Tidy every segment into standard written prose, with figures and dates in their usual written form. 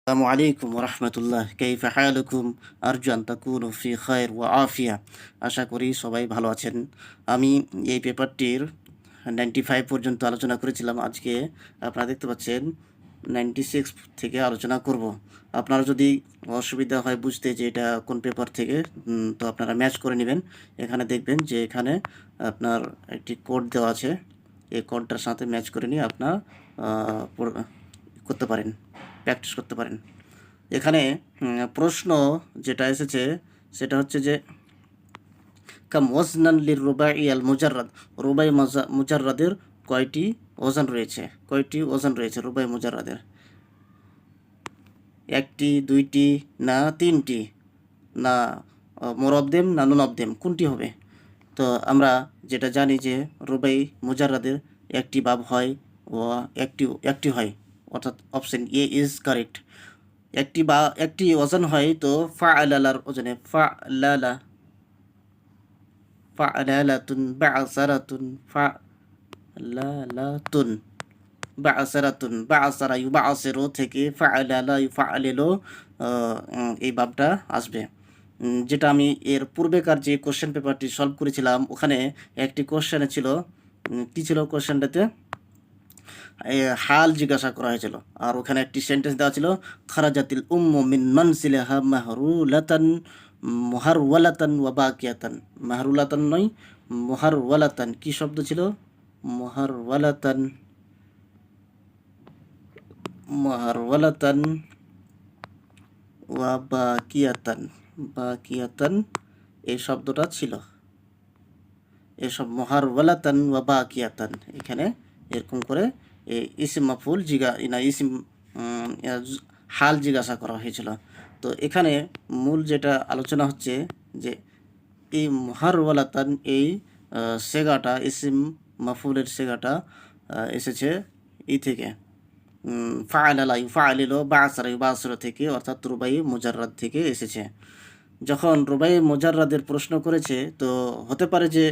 আসসালামু আলাইকুম রহমতুল্লাহ, কাইফা হালুকুম? আরজু আন তাকুনু ফি খায়র ওয়া আফিয়া। আশা করি সবাই ভালো আছেন। আমি এই পেপারটির 95 পর্যন্ত আলোচনা করেছিলাম। আজকে আপনারা দেখতে পাচ্ছেন 96 থেকে আলোচনা করব। আপনারা যদি অসুবিধা হয় বুঝতে যে এটা কোন পেপার থেকে, তো আপনারা ম্যাচ করে নেবেন। এখানে দেখবেন যে এখানে আপনার একটি কোড দেওয়া আছে। এই কোডটার সাথে ম্যাচ করে নিয়ে আপনার করতে পারেন, প্র্যাকটিস করতে পারেন। এখানে প্রশ্ন যেটা এসেছে সেটা হচ্ছে যে কাম ওয়াজনান লির রুবাই আল মুজাররাদ, রুবাই মুজাররাদের কয়টি ওজন রয়েছে? কয়টি ওজন রয়েছে রুবাই মুজাররাদের? একটি, দুইটি, না তিনটি, না মোর অফ দেম, না নুন অফ দেম, কোনটি হবে? তো আমরা যেটা জানি যে রুবাই মুজাররাদের একটি বাব হয় ও একটি হয়, অর্থাৎ অপশন এ ইজ কারেক্ট। একটি ওজন হয় তো ফাআলালার ওজনে ফাআলালাতুন বা'সারাতুন ফাআলালাতুন বা'সারাতুন বা'সারা ইউবা'সিরু থেকে ফাআলালা ইউফাআলিলু এই বাবটা আসবে। যেটা আমি এর পূর্বেকার যে কোশ্চেন পেপারটি সলভ করেছিলাম ওখানে একটি কোশ্চেনে ছিল, কী ছিল কোশ্চেনটাতে? হাল জিজ্ঞাসা করা হয়েছিল, আর ওখানে একটি সেন্টেন্স দেওয়া ছিল খারাজাতিল উম্মু মিন মানসিলিহা মাহরুলাতান মুহারওয়ালাতান ওয়া বাকিয়াতান। মাহরুলাতান নয়, মুহারওয়ালাতান। কি শব্দ ছিল? মুহারওয়ালাতান, মুহারওয়ালাতান ওয়া বাকিয়াতান, বাকিয়াতান এই শব্দটা ছিল। এসব মুহারওয়ালাতান ওয়া বাকিয়াতান, এখানে এরকম করে ইসিম মাফুল ইসিম হাল জিজ্ঞাসা করা হয়েছিল। তো এখানে মূল যেটা আলোচনা হচ্ছে যে এই মুহারওয়ালাতান এই সেগাটা, ইসিম মাফুলের সেগাটা এসেছে থেকে ফাআলালা ইউফাআলিলু বা'সারা ইউবা'সিরু থেকে, অর্থাৎ রুবাই মুজাররাদ থেকে এসেছে। যখন রুবাই মুজাররাদের প্রশ্ন করেছে তো হতে পারে যে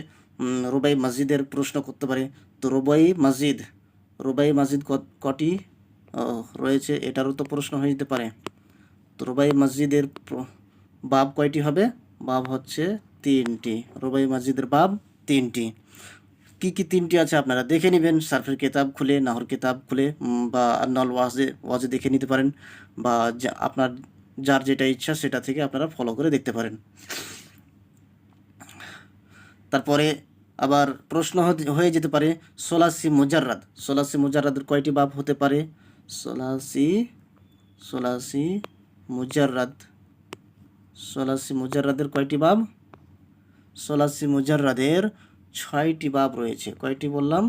রুবাই মসজিদের প্রশ্ন করতে পারে। তো রুবাই মসজিদ কটি রয়েছে এটারও তো প্রশ্ন হয়ে যেতে পারে। তো রুবাই মসজিদের বাব কয়টি হবে? বাব হচ্ছে তিনটি। রুবাই মসজিদের বাব তিনটি। কি কি তিনটি আছে আপনারা দেখে নেবেন, সার্ফের কিতাব খুলে, নাহর কিতাব খুলে, বা নল ওয়াজে দেখে নিতে পারেন, বা আপনার যার যেটা ইচ্ছা সেটা থেকে আপনারা ফলো করে দেখতে পারেন। তারপরে আবার প্রশ্ন হয়ে যেতে পারে সোলাসি মুজাররাদের কয়টি বাব হতে পারে? সোলাসি মুজাররাদের কয়টি বাব? সোলাসি মুজাররাদের 6টি বাব রয়েছে। কয়টি বললাম?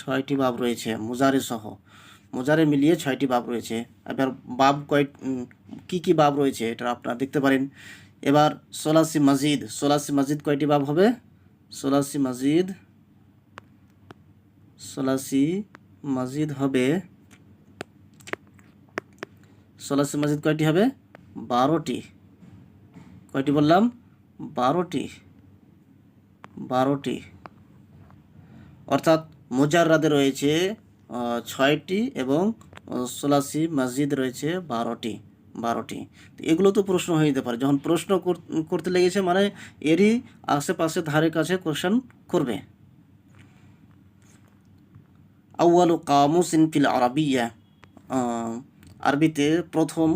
6টি বাব রয়েছে, মুজারে মিলিয়ে 6টি বাব রয়েছে। এবার বাব কি কি বাব রয়েছে এটা আপনারা দেখতে পারেন। এবার সোলাসি মসজিদ কয়টি বাব হবে? সোলাসি মসজিদ হবে, সোলাসি মসজিদ কয়টি হবে? 12টি। কয়টি বললাম? 12টি। অর্থাৎ মুজাররাদে রয়েছে 6টি এবং সোলাসি মসজিদ রয়েছে 12টি। এগুলো তো প্রশ্ন হয়ে যেতে পারে। যখন প্রশ্ন করতে লেগেছে মানে এরই আশেপাশে ধারে কাছে কোশ্চেন করবে। আউয়ালু কামুসিন ফিল আরাবিয়া, আরবিতে প্রথম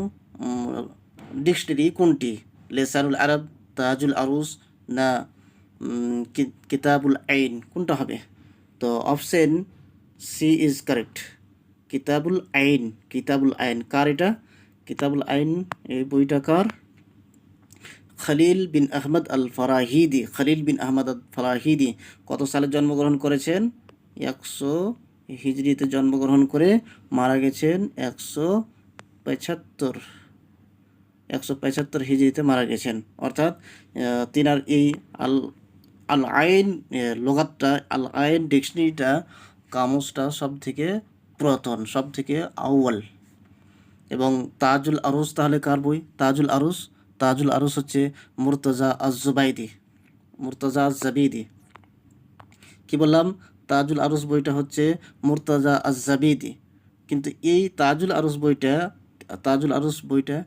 ডিকশনারি কোনটি? লেসানুল আরব, তাজুল আরুস, না কিতাবুল আইন, কোনটা হবে? তো অপশন সি ইজ কারেক্ট, কিতাবুল আইন। কার এটা? কিতাবুল আইন এই বইটা কার? খলিল বিন আহমদ আল ফারাহিদি। কত সালে জন্মগ্রহণ করেছেন? 100 হিজরিতে জন্মগ্রহণ করে মারা গেছেন 175 হিজরিতে মারা গেছেন। অর্থাৎ তিনার এই আল আইন লুগাতটা, আল আইন ডিকশনারিটা, কামুসটা সব থেকে পুরাতন, সব থেকে আউয়াল। এবং তাজুল আরুস তাহলে কার বই? তাজুল আরুস হচ্ছে মুর্তজা আজ-জাবিদি। কি বললাম? তাজুল আরুস বইটা হচ্ছে মুর্তজা আজ-জাবিদি। কিন্তু এই তাজুল আরুস বইটা তাজুল আরুস বইটা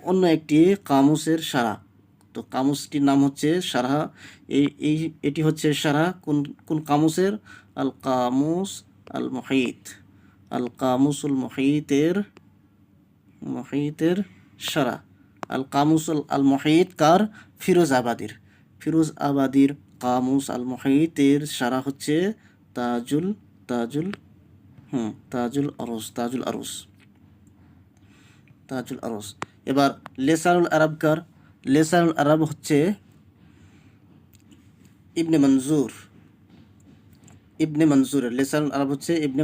অন্য একটি কামুসের সারা। তো কামুসটির নাম হচ্ছে সারা। এই এটি হচ্ছে সারা কোন কোন কামুসের? আল কামুস আল মুহিত, আল কামুসুল মুহিতের সারা। আল কামুস আল মুহিত কার? ফিরোজ আবাদির। ফিরোজ আবাদির কামুস আল মুহিতের সারা হচ্ছে তাজুল তাজুল তাজুল আরুস, তাজুল আরুস। এবার লেসানুল আরব কার? লেসানুল আরব হচ্ছে ইবনে মনজুরের। লেসানুল আরব হচ্ছে ইবনে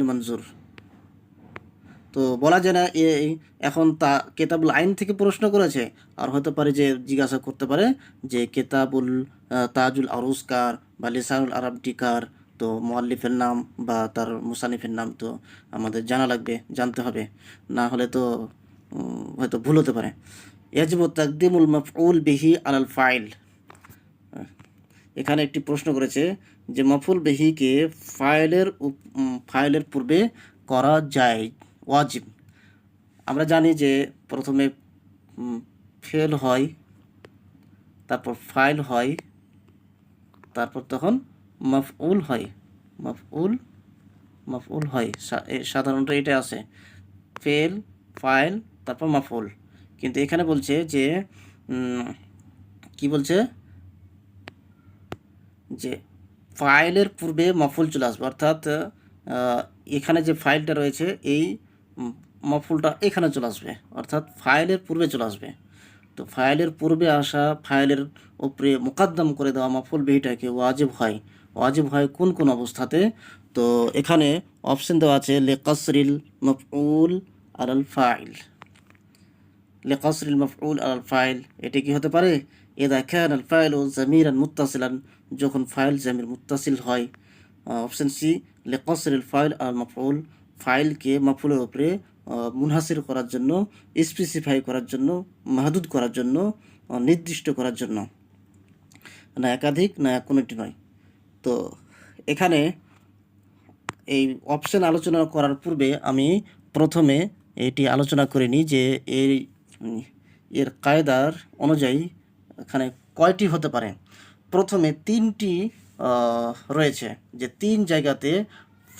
মনজুর। তো বলা যায় না এখন তা কেতাবুল আইন থেকে প্রশ্ন করেছে, আর হতে পারে যে জিজ্ঞাসা করতে পারে যে কেতাবুল তাজুল আরুস কার বা লেসানুল আরবটি কার। তো মুআল্লিফের নাম বা তার মুসানিফের নাম তো আমাদের জানা লাগবে, জানতে হবে, না হলে তো হয়তো ভুল হতে পারে। ইয়াজিবু তাকদিমুল মাফউল বিহি আলাল ফাইল। এখানে একটি প্রশ্ন করেছে যে মাফউল বিহিকে ফাইলের পূর্বে করা যায়, ওয়াজিব। আমরা জানি যে প্রথমে ফেল হয়, তারপর ফাইল হয়, তারপর তখন মাফউল হয়। মাফউল হয় সাধারণত এটা আছে, ফেল, ফাইল, তারপর মাফউল। কিন্তু এখানে বলছে যে কি বলছে যে ফাইলের পূর্বে মাফউল চলে আসবে, অর্থাৎ এখানে যে ফাইলটা রয়েছে এই মাফউলটা এখানে চলে আসবে, অর্থাৎ ফাইলের পূর্বে চলে আসবে। তো ফাইলের পূর্বে আসা, ফাইলের উপরে মুকাদ্দাম করে দেওয়া মাফউল বিহিটাকে ওয়াজিব হয় কোন কোন অবস্থাতে? তো এখানে অপশন দেওয়া আছে লিকাসরিল মাফউল আলাল ফাইল। লিকাসরিল মাফউল আলাল ফাইল এটা কি হতে পারে? ইযা কানা আল ফাইলু যামিরান মুত্তাসিলান, যখন ফাইল জামির মুত্তাসিল হয়। অপশন সি লিকাসরিল ফাইল আল মাফউল, ফাইলকে মাফউলের উপরে মুনহাসির করার জন্য, স্পেসিফাই করার জন্য, মাহদুদ করার জন্য, নির্দিষ্ট করার জন্য, না একাধিক না কোনোটি নয়। তো এখানে এই অপশন আলোচনা করার পূর্বে আমি প্রথমে এটি আলোচনা করে নিই যে এর কায়দার অনুযায়ী এখানে কয়টি হতে পারে। প্রথমে তিনটি রয়েছে, যে তিন জায়গাতে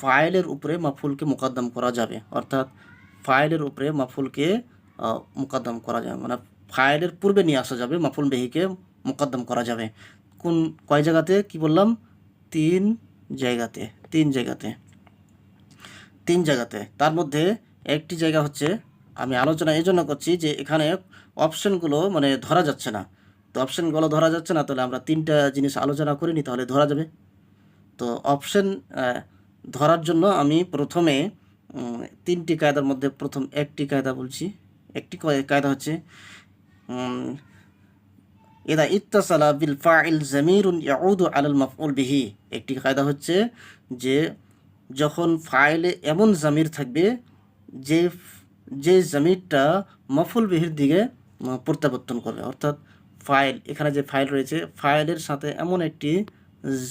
ফাইলের উপরে মাফউলকে মুকাদ্দাম করা যাবে, অর্থাৎ ফাইলের উপরে মাফউলকে মুকাদ্দাম করা যাবে, মানে ফাইলের পূর্বে নিয়ে আসা যাবে, মাফউল বিহিকে মুকাদ্দাম করা যাবে। কয় জায়গাতে কি বললাম? তিন জায়গাতে। তার মধ্যে একটি জায়গা হচ্ছে, আমি আলোচনা এই জন্য করছি যে এখানে অপশনগুলো মানে ধরা যাচ্ছে না। তো অপশনগুলো ধরা যাচ্ছে না, তাহলে আমরা তিনটা জিনিস আলোচনা করিনি, তাহলে ধরা যাবে। তো অপশন ধরার জন্য আমি প্রথমে তিনটি কায়দার মধ্যে প্রথম একটি কায়দা বলছি। একটি কায়দা হচ্ছে ইদা ইত্তাসালা বিল ফাইল জামিরুন ইয়াউদু আলাল মাফউল বিহি। একটি কায়দা হচ্ছে যে যখন ফাইলে এমন জামির থাকবে যে জামিরটা মাফউল বিহির দিকে প্রত্যাবর্তন করবে, অর্থাৎ ফাইল, এখানে যে ফাইল রয়েছে ফাইলের সাথে এমন একটি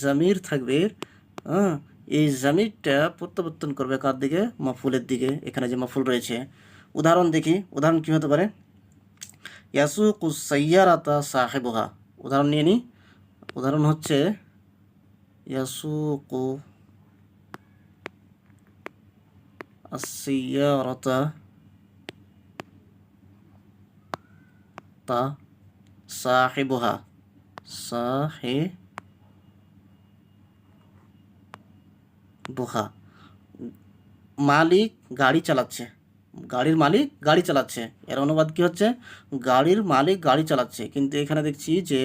জামির থাকবে, এই জামিরটা প্রত্যাবর্তন করবে কার দিকে? মাফউলের দিকে। এখানে যে মাফউল রয়েছে, উদাহরণ দেখি, উদাহরণ কি হতে পারে? ইয়াসুকু সাইয়ারাতা সাহিবুহা। উদাহরণ নিয়ে নিই। উদাহরণ হচ্ছে ইয়াসুকু আসসাইয়ারাতা তা সাহিবুহা, মালিক গাড়ি চালাচ্ছে, গাড়ির মালিক গাড়ি চালাচ্ছে, এর অনুবাদ কি হচ্ছে? গাড়ির মালিক গাড়ি চালাচ্ছে। কিন্তু এখানে দেখছি যে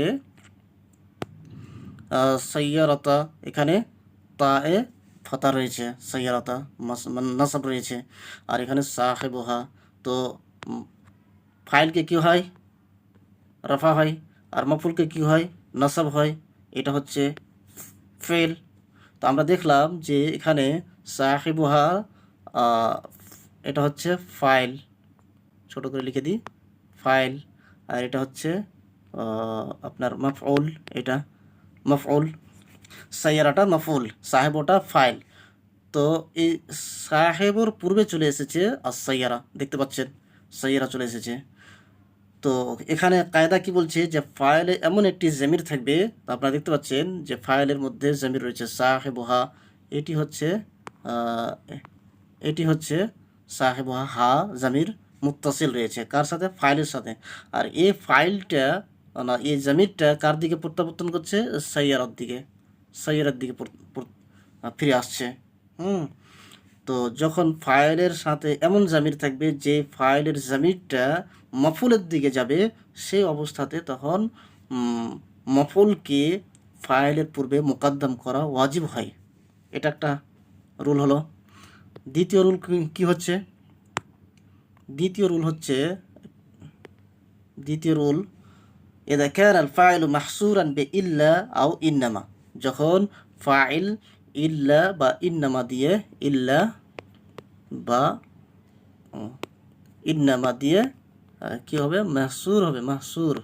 সাইয়ারাতা, এখানে তায়ে ফাতা রয়েছে, সাইয়ারাতা নাসাব রয়েছে, আর এখানে সাহেবুহা। তো ফাইলকে কি হয়? রাফা হয়, আর মাফউলকে কি হয়? নাসাব হয়। এটা হচ্ছে ফেল। তো আমরা দেখলাম যে এখানে সাহিবুহা এটা হচ্ছে ফাইল, ছোট করে লিখে দিই, ফাইল। আর এটা হচ্ছে আপনার মাফউল, এটা মাফউল। সাইয়ারাটা মাফউল, সাহেবটা ফাইল। তো এই সাহেবর পূর্বে চলে এসেছে সাইয়ারা, দেখতে পাচ্ছেন সাইয়ারা চলে এসেছে। তো এখানে কায়দা কি বলছে যে ফাইলে এমন একটি জামির থাকবে, তো আপনারা দেখতে পাচ্ছেন যে ফাইলের মধ্যে জামির রয়েছে সাহেবহা, এটি হচ্ছে আহ, এটি হচ্ছে সাহেবহা, হা জামির মুত্তাসিল রয়েছে কার সাথে, ফাইলের সাথে। আর এই ফাইলটা না এই জামিরটা কার দিকে প্রত্যাবর্তন করছে, সাইয়ারার দিকে, সাইয়ারার দিকে ফিরে আসছে। হুম। তো যখন ফাইলের সাথে এমন জামির থাকবে যে ফাইলের জামিরটা মফুলের দিকে যাবে, সেই অবস্থাতে তখন মফুলকে ফাইলের পূর্বে মোকাদ্দম করা ওয়াজিব হয়। এটা একটা রুল হলো। দ্বিতীয় রুল কি হচ্ছে, দ্বিতীয় রুল হচ্ছে, দ্বিতীয় রুল ইযা কানা আল ফাইলু মাহসুরান বি ইল্লা আও ইন্নামা, যখন ফাইল ইল্লা বা ইন্নামা দিয়ে, ইল্লা বা ইন্নামা দিয়ে কি হবে, মাহসুর হবে, মাহসুর,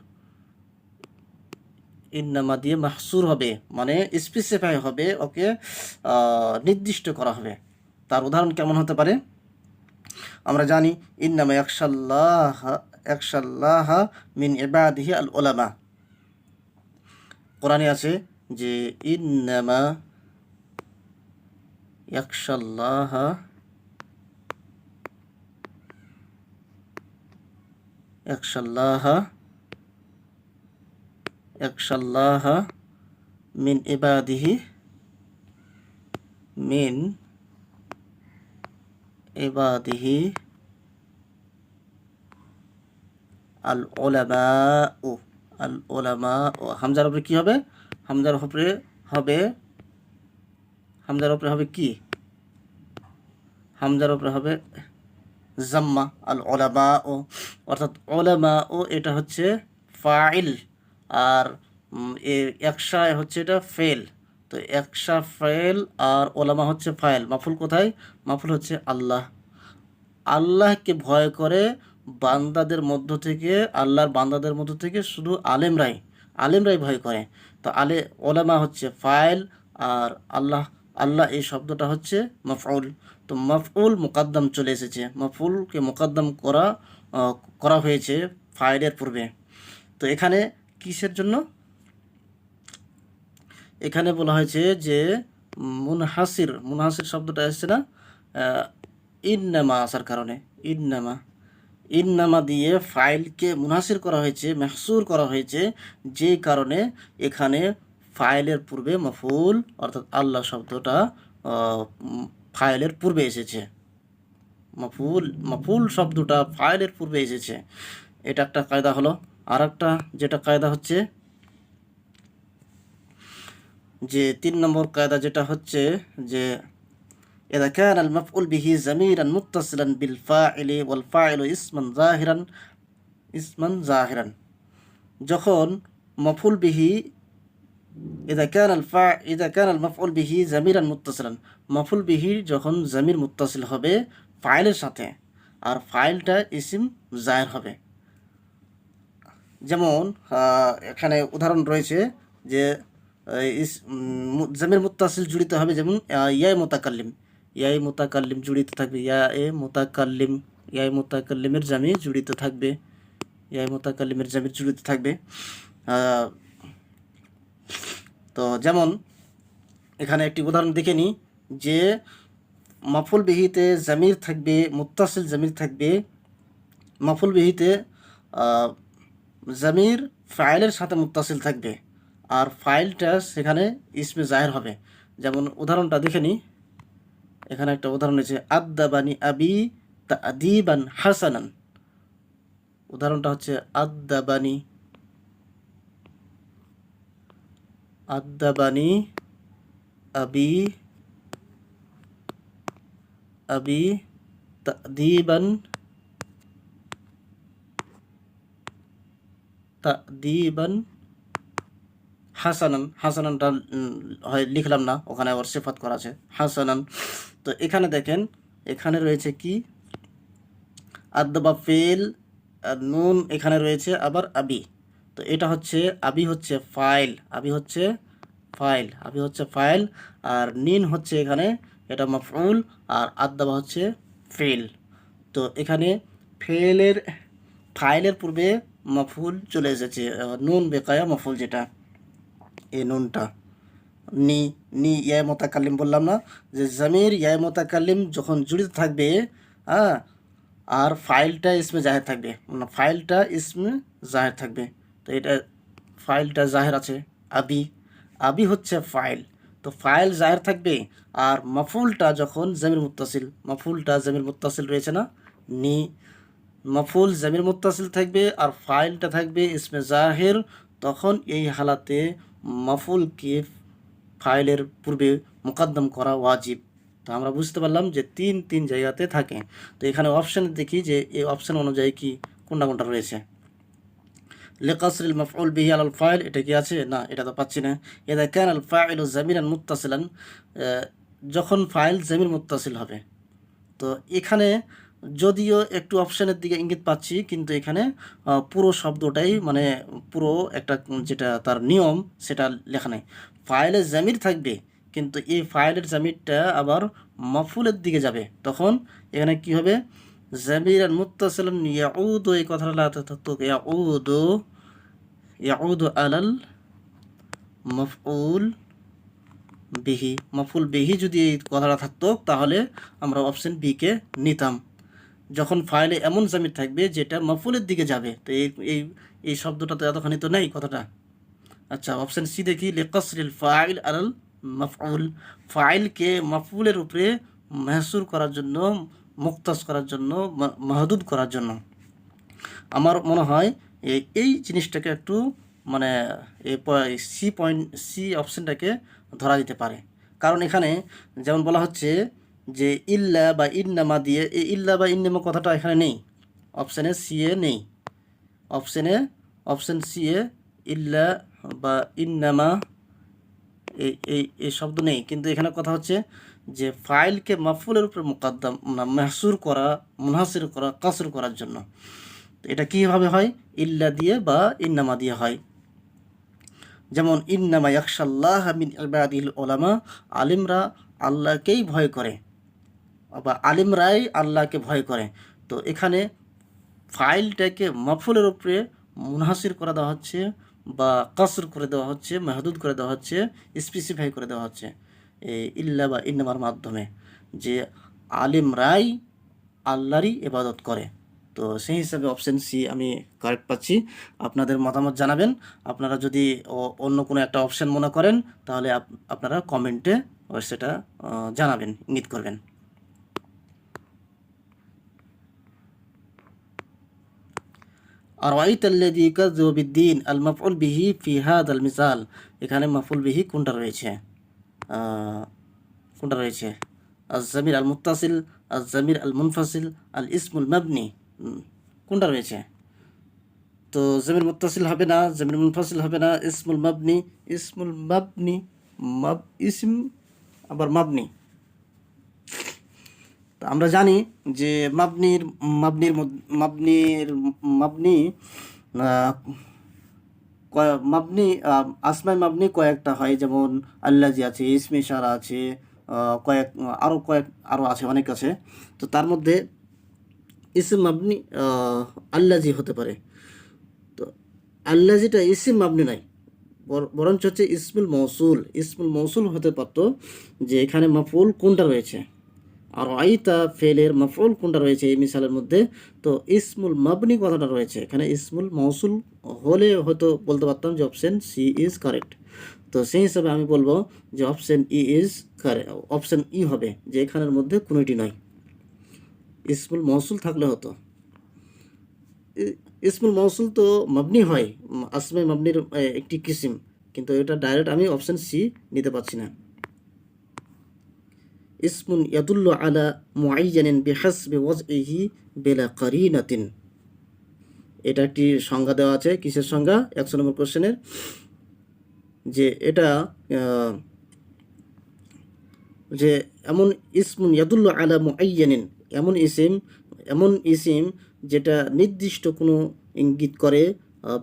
ইন্নামা দিয়ে মাহসুর হবে, মানে স্পেসিফাই হবে, ওকে নির্দিষ্ট করা হবে। তার উদাহরণ কেমন হতে পারে, আমরা জানি ইন্নামা ইয়াখশাল্লাহ মিন ইবাদিহি আল উলামা, কোরআনে আছে যে ইন্নামা ইয়াখশাল্লাহ ইয়াখশাল্লাহ মিন ইবাদিহি, মিন ইবাদিহি আল উলামা ও, আল উলামা ও, হামজার উপরে কি হবে, হামজার উপরে হবে, হামজার উপরে হবে কি, হামজার উপরে হবে জাম্মা, আল উলামা ও, অর্থাৎ উলামা ও এটা হচ্ছে ফাইল, আর একশা হচ্ছে এটা ফেল। তো একশা ফেল আর ওলামা হচ্ছে ফাইল, মাফুল কোথায়, মাফুল হচ্ছে আল্লাহ। আল্লাহকে ভয় করে বান্দাদের মধ্য থেকে, আল্লাহর বান্দাদের মধ্য থেকে শুধু আলেমরাই ভয় করে। তো ওলামা হচ্ছে ফাইল, আর আল্লাহ এই শব্দটা হচ্ছে মাফউল। তো মাফউল মুকাদ্দাম চলে এসেছে, মাফউলকে মুকাদ্দাম করা হয়েছে ফাইলের পূর্বে। তো এখানে কিসের জন্য, এখানে বলা হয়েছে যে মুনহাসির শব্দটা এসছে না ইন্নামা আসার কারণে, ইন্নামা দিয়ে ফাইলকে মুনহাসির করা হয়েছে, মাহসুর করা হয়েছে, যে কারণে এখানে ফাইলের পূর্বে মাফুল অর্থাৎ আল্লাহ শব্দটা ফাইলের পূর্বে এসেছে, মাফুল শব্দটা ফাইলের পূর্বে এসেছে। এটা একটা কায়দা হলো। আর একটা যেটা কায়দা হচ্ছে যে 3 নম্বর কায়দা, যেটা হচ্ছে যে إذا كان المفعول به ضميرا متصلا بالفاعل والفاعل اسما ظاهرا যখন মফউল বিহি إذا كان المفعول به ضميرا متصلا، মফউল বিহি যখন জামির মুত্তাসিল হবে ফাইলের সাথে, আর ফাইলটা ইসিম জাহির হবে। যেমন এখানে উদাহরণ রয়েছে যে জামির মুত্তাসিল জুড়িত হবে, যেমন ইয়াই মুতাকাল্লিম জুড়িত থাকবে, ইয়াই মুতাকাল্লিমের জামির জুড়িত থাকবে, ইয়াই মুতাকাল্লিমের জামির জুড়িত থাকবে। তো যেমন এখানে একটি উদাহরণ দেখে নিই যে মাফুল বিহিতে জামির থাকবে, মুত্তাসিল জামির থাকবে, মাফুল বিহিতে জামির ফাইলের সাথে মুত্তাসিল থাকবে, আর ফাইলটা সেখানে ইসমে জাহির হবে। যেমন উদাহরণটা দেখে নিই, এখানে একটা উদাহরণ হচ্ছে আদ্দাবানি আবি তাদিবান হাসানান, উদাহরণটা হচ্ছে আদ্দাবানি আবি তাদিবান হাসানানটা হয় লিখলাম না, ওখানে আবার সিফাত করা আছে হাসানান। তো এখানে দেখেন, এখানে রয়েছে কি আদ্দাবা ফেল, নুন এখানে রয়েছে আবার আবি। তো এটা হচ্ছে আবি হচ্ছে ফাইল, আর নিন হচ্ছে এখানে এটা মাফউল, আর আদ্দাবা হচ্ছে ফেল। তো এখানে ফাইলের পূর্বে মাফউল চলে এসেছে, নুন বেকায়া মাফউল, যেটা এই নুনটা নি নি ইয়া মোতাকাল্লিম বললাম না, যে জামির ইয়া মোতাকাল্লিম যখন জড়িত থাকবে, হ্যাঁ, আর ফাইলটা ইসমে জাহের থাকবে, মানে ফাইলটা ইসমে জাহের থাকবে। তো এটা ফাইলটা জাহের আছে, আবি, আবি হচ্ছে ফাইল। তো ফাইল জাহের থাকবে, আর মাফুলটা যখন জামির মুত্তাসিল, মাফুলটা জামির মুত্তাসিল রয়েছে না, নি, মাফুল জামির মুত্তাসিল থাকবে আর ফাইলটা থাকবে ইসমে জাহের, তখন এই হালাতে মাফুলকে ফাইলের পূর্বে মোকদ্দম করা ওয়াজিব। তো আমরা বুঝতে পারলাম যে তিন জায়গাতে থাকে। তো এখানে অপশান দেখি যে এই অপশান অনুযায়ী কি কোনটা কোনটা রয়েছে। লিকাসরিল মাফউল বিহি আলাল ফাইল, এটা কি আছে? না, এটা তো পাচ্ছি না। ইযা কানা আল ফাইলু জামিরান মুত্তাসিলান, যখন ফাইল জামির মুত্তাসিল হবে। তো এখানে যদিও একটু অপশানের দিকে ইঙ্গিত পাচ্ছি, কিন্তু এখানে পুরো শব্দটাই মানে পুরো একটা যেটা তার নিয়ম সেটা লেখা নেই। ফাইলে জামির থাকবে, কিন্তু এই ফাইলের জামিরটা আবার মাফুলের দিকে যাবে, তখন এখানে কি হবে? জামিরান মুত্তাসিলান ইয়াউদু, এই কথাটা থাকতো ইয়াউদু, ইয়াউদু আলাল মাফউল বিহি, মাফুল বিহি যদি এই কথাটা থাকতো তাহলে আমরা অপশন বি কে নিতাম। যখন ফাইলে এমন জামির থাকবে যেটা মাফুলের দিকে যাবে, তো এই এই এই শব্দটা তো এতখানি তো নেই কথাটা। আচ্ছা, অপশন সি দেখি, লিকাসরিল ফাইল আলাল মাফউল, ফাইলকে মাফউলের উপরে মেহসুর করার জন্য, মুক্তাস করার জন্য, মাহদুদ করার জন্য। আমার মনে হয় এই জিনিসটাকে একটু মানে সি অপশনটাকে ধরা দিতে পারে। কারণ এখানে যেমন বলা হচ্ছে যে ইল্লা বা ইন্নামা দিয়ে, এই ইল্লা বা ইন্নামা কথাটা এখানে নেই, অপশানে সি এ নেই, অপশন সি এ ইল্লা বা ইন্নামা এই এই এই শব্দ নেই। কিন্তু এখানে কথা হচ্ছে যে ফাইলকে মাফুলের উপরে মুকাদ্দাম মাহসুর করা, মুনহাসির করা, কাসর করার জন্য। এটা কীভাবে হয়? ইল্লা দিয়ে বা ইন্নামা দিয়ে হয়। যেমন ইন্নামা ইয়াখশাল্লাহ মিন ইবাদিল উলামা, আলিমরা আল্লাহকেই ভয় করে, বা আলিমরাই আল্লাহকে ভয় করে। তো এখানে ফাইলটাকে মাফুলের উপরে মুনহাসির করে দেওয়া হচ্ছে, বা কাসর করে দেওয়া হচ্ছে, মাহদুদ করে দেওয়া হচ্ছে, স্পেসিফাই করে দেওয়া হচ্ছে এই ইল্লা বা ইন্নামার মাধ্যমে, যে আলিমরাই আল্লাহরই ইবাদত করে। তো সেই হিসাবে অপশন সি আমি কারেক্ট পাচ্ছি। আপনাদের মতামত জানাবেন। আপনারা যদি অন্য কোনো একটা অপশন মনে করেন তাহলে আপনারা কমেন্টে সেটা জানাবেন, ইঙ্গিত করবেন। আরাইতাল্লাযী ইউকাযযিবু বিদ্দীন আল মাফউল বিহি ফি হাযাল মিসাল, এখানে মাফউল বিহি কোনটা রয়েছে? কোনটা রয়েছে? আজ-জামির আল মুত্তাসিল, আজ-জামির আল মুনফাসিল, আল ইসমুল মাবনি, কোনটা রয়েছে? তো জামির মুত্তাসিল হবে না, জামির মুনফাসিল হবে না, ইসমুল মাবনি, ইসমুল মাবনি, ইসম আবার মাবনি। তো আমরা জানি যে মাবনির মাবনির মাবনির মাবনি মাবনি আসমাই মাবনি কয়েকটা হয়, যেমন আল্লাজি আছে, ইসমে ইশারা আছে, আরও আছে, অনেক আছে। তো তার মধ্যে ইসম মাবনি আল্লাজি হতে পারে। তো আল্লাজিটা ইসম মাবনি নয়, বরঞ্চ হচ্ছে ইসমুল মৌসুল। ইসমুল মৌসুল হতে পারতো যে এখানে মাফউল কোনটা রয়েছে, আর আইতা ফেলের মাফউল কোনটা রয়েছে এই মিসালের মধ্যে। তো ইসমুল মাবনি কথাটা রয়েছে এখানে, ইসমুল মৌসুল হলে হয়তো বলতে পারতাম যে অপশন সি ইজ কারেক্ট। তো সেই হিসাবে আমি বলবো যে option E is correct, option E হবে, যে এখানের মধ্যে কোনোটি নয়। ইসমুল মৌসুল থাকলে হতো, ইসমুল মৌসুল তো মাবনি হয়, আসমে মাবনির একটি কিসিম, কিন্তু এটা ডাইরেক্ট আমি অপশন সি নিতে পারছি না। ইসমুন ইয়াদুল্লু আলা মুআয়্যানিন বিহাসবি ওয়াজইহি বিলা কারিনাতিন, এটা একটি সংজ্ঞা দেওয়া আছে। কিসের সংজ্ঞা? 100 নম্বর কোশ্চেনের, যে এটা যে এমন ইসমুন ইয়াদুল্লু আলা মুআয়্যানিন, এমন ইসিম যেটা নির্দিষ্ট কোনো ইঙ্গিত করে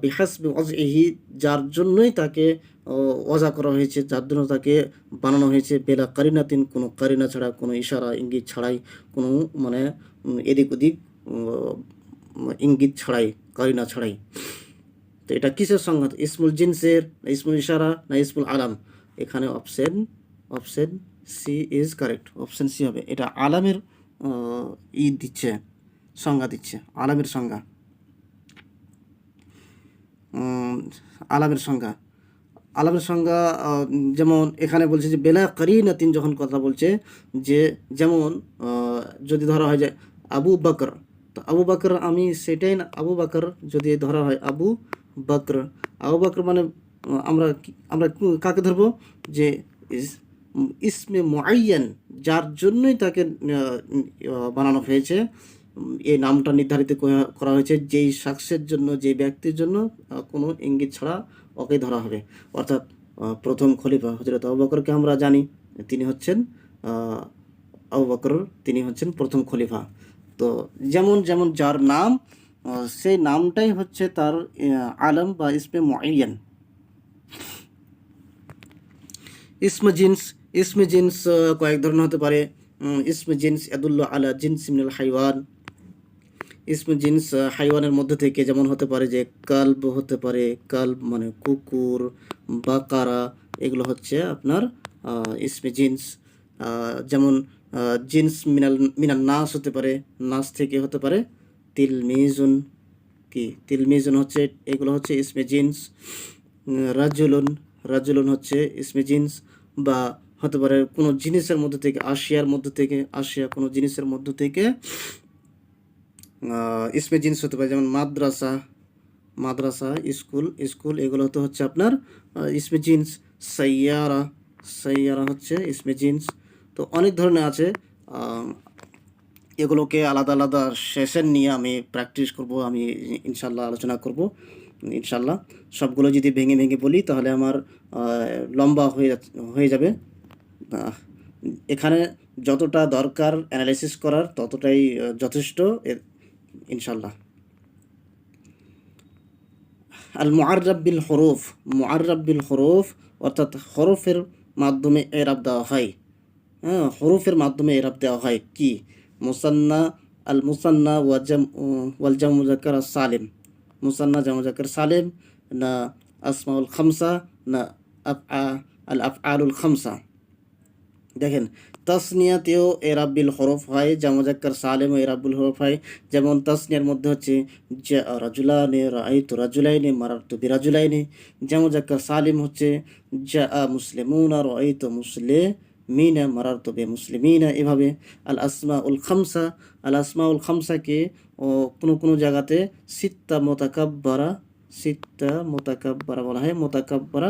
বিহাসবি ওয়াজইহি, যার জন্যই তাকে ওয়াজা করা হয়েছে, যার জন্য তাকে বানানো হয়েছে, বেলা কারিনাতিন, কোনো কারিনা ছাড়া, কোনো ইশারা ইঙ্গিত ছাড়াই, কোনো মানে এদিক ওদিক ইঙ্গিত ছাড়াই, কারিনা ছাড়াই। তো এটা কিসের সংঘাত? ইসমুল জিন্সের, না ইসমুল ইশারা, না ইসমুল আলাম? এখানে option C is correct, option C হবে। এটা আলামের দিচ্ছে, সংজ্ঞা দিচ্ছে, আলামের সংজ্ঞা। আলামের সংজ্ঞা, যেমন এখানে বলছে যে বেলা কারিনাতিন, যখন কথা বলছে যে যেমন যদি ধরা হয় যে আবু বকর, তো আবু বকর আমি সেটাই না, আবু বকর যদি ধরা হয় আবু বকর মানে আমরা কাকে ধরবো? যে ইসমে মুআয়্যান, যার জন্যই তাকে বানানো হয়েছে, এই নামটা নির্ধারিত করা হয়েছে যেই শখসের জন্য, যে ব্যক্তির জন্য কোনো ইঙ্গিত ছাড়া ওকে ধরা হবে। অর্থাৎ প্রথম খলিফা হযরত আবু বকরকে আমরা জানি তিনি হচ্ছেন আবু বকর, তিনি হচ্ছেন প্রথম খলিফা। তো যেমন যেমন যার নাম, সেই নামটাই হচ্ছে তার আলম বা ইসমে মুআয়্যান। ইসমে জিন্স কয়েক ধরনের হতে পারে। ইসমে জিন্স ইয়াদুল্লু আলা জিনস মিনাল হাইওয়ান। ইসমে জিন্স হাইওয়ানের মধ্যে থেকে যেমন হতে পারে যে কালব হতে পারে, কালব মানে কুকুর, বাকারা, এগুলো হচ্ছে আপনার ইসমে জিন্স। যেমন জিন্স মিনাল নাস হতে পারে, নাস থেকে হতে পারে তিলমিজুন, তিলমিজুন হচ্ছে, এগুলো হচ্ছে ইসমে জিন্স। রাজুলুন হচ্ছে ইসমে জিন্স। বা হতে পারে কোনো জিনিসের মধ্যে থেকে, আশিয়া কোনো জিনিসের মধ্যে থেকে ইসমে জিন্স হতে পারে। যেমন মাদ্রাসা, স্কুল, এগুলো তো হচ্ছে আপনার ইসমে জিন্স। সাইয়ারা হচ্ছে ইসমে জিন্স। তো অনেক ধরনের আছে, এগুলোকে আলাদা আলাদা সেশন নিয়ে আমি প্র্যাকটিস করব, আমি ইনশাল্লাহ আলোচনা করব। ইনশাল্লাহ সবগুলো যদি ভেঙে ভেঙে বলি তাহলে আমার লম্বা হয়ে যাবে। এখানে যতটা দরকার অ্যানালাইসিস করার ততটাই যথেষ্ট ইনশাল্লাহ। আল মুআররাব বিল হরুফ, অর্থাৎ হরফের মাধ্যমে এরাব দেওয়া হয়। হ্যাঁ, হরফের মাধ্যমে এরাব দেওয়া হয় কি? মুসান্না, আল মুসান্না ওয়াল জামু মুযাক্কার সালিম, মুসান্না জামু মুযাক্কার সালিম, না আসমাউল খামসা, না আল আফআলুল খামসা। দেখেন তাসনিয়াতেও এরাব বিল হরফ হয়, জামু মুযাক্কার সালিমও এরাব বিল হরফ হয়। যেমন তাসনিয়ার মধ্যে হচ্ছে জা রাজুলানি, রাআইতু রাজুলাইনি, মারারতু বিরাজুলাইনি। জামু মুযাক্কার সালিম হচ্ছে জা মুসলিমুনা, রাআইতু মুসলিমিনা, মারারতু বিমুসলিমিনা। এভাবে আল আসমাউল খামসাকে কোনো কোনো জায়গাতে সিত্তা মোতাকাব্বারা বলা হয়, মোতাকাব্বারা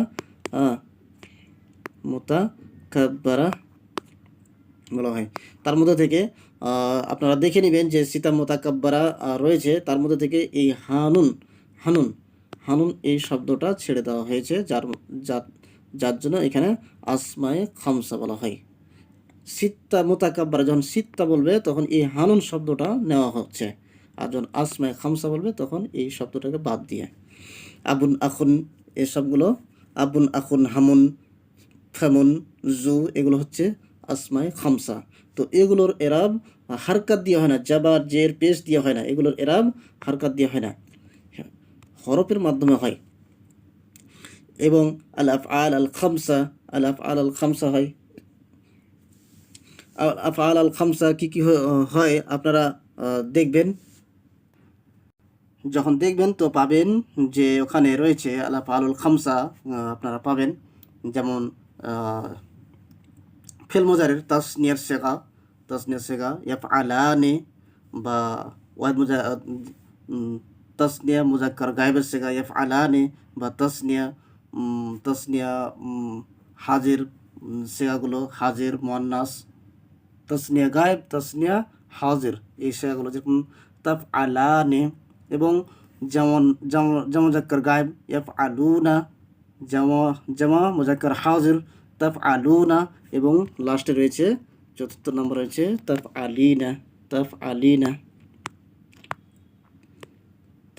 বলা হয়। তার মধ্যে থেকে আপনারা দেখে নেবেন যে সিতা মোতাকাব্বারা রয়েছে, তার মধ্যে থেকে এই হানুন এই শব্দটা ছেড়ে দেওয়া হয়েছে, যার জন্য এখানে আসমায়ে খামসা বলা হয়। সিত্তা মোতাকাব্বারা যখন সিত্তা বলবে তখন এই হানুন শব্দটা নেওয়া হচ্ছে, আর যখন আসমায়ে খামসা বলবে তখন এই শব্দটাকে বাদ দিয়ে। আবুন আখুন, এসবগুলো আবুন আখুন, হামুন, ফামুন, জু, এগুলো হচ্ছে আসমায়ে খামসা। তো এগুলোর এরাব হারকাত দিয়ে হয় না, জাবার জের পেশ দিয়ে হয় না, এগুলোর এরাব হারকাত দিয়ে হয় না, হরফের মাধ্যমে হয়। এবং আল আফআল আল খামসা হয়। আফআল আল খামসা কি কি হয় আপনারা দেখবেন, যখন দেখবেন তো পাবেন যে ওখানে রয়েছে আল আফআলুল খামসা, আপনারা পাবেন। যেমন ফেল মোজারের তাসনিয়ার সেগা ইয়াফআলানি, বা ওয়াহিদ তাসনিয়া মুযাক্কার গায়েবের সেগা ইয়াফআলানি, বা তাসনিয়া হাজির সেগাগুলো, হাজির মুয়ান্নাস, তাসনিয়া গায়েব, তাসনিয়া হাজির, এই সেগাগুলো যেমন তাফআলানি। এবং যেমন জামা মুযাক্কার গায়েব ইয়াফআলুনা, জামা মুযাক্কার হাজির তাফআলুনা। এবং লাস্টে রয়েছে ৪র্থ নম্বর রয়েছে তাফআলিনা।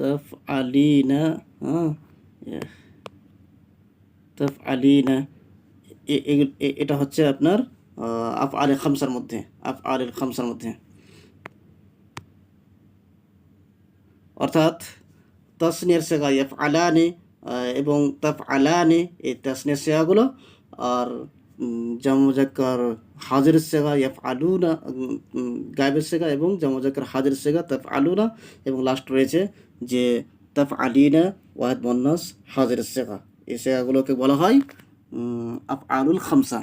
তাফআলিনা, হ্যাঁ, তাফআলিনা, এটা হচ্ছে আপনার আফআলে খামসার মধ্যে, আফআলে খামসার মধ্যে, অর্থাৎ তাসনিয়ার সেগা ইয়াফআলানি এবং তাফআলানি, এই তাসনিয়ার সেগাগুলো, আর জামু মুজাক্কার হাজিরের সেগা ইয়াফআলুনা, গায়েবের সেগা, এবং জামু মুজাক্কার হাজিরের সেগা তাফআলুনা, এবং লাস্ট রয়েছে যে তাফআলিনা ওয়াহিদ মুন্নাস হাজিরের সেগা। এই সেগাগুলোকে বলা হয় আফআলুল খামসা।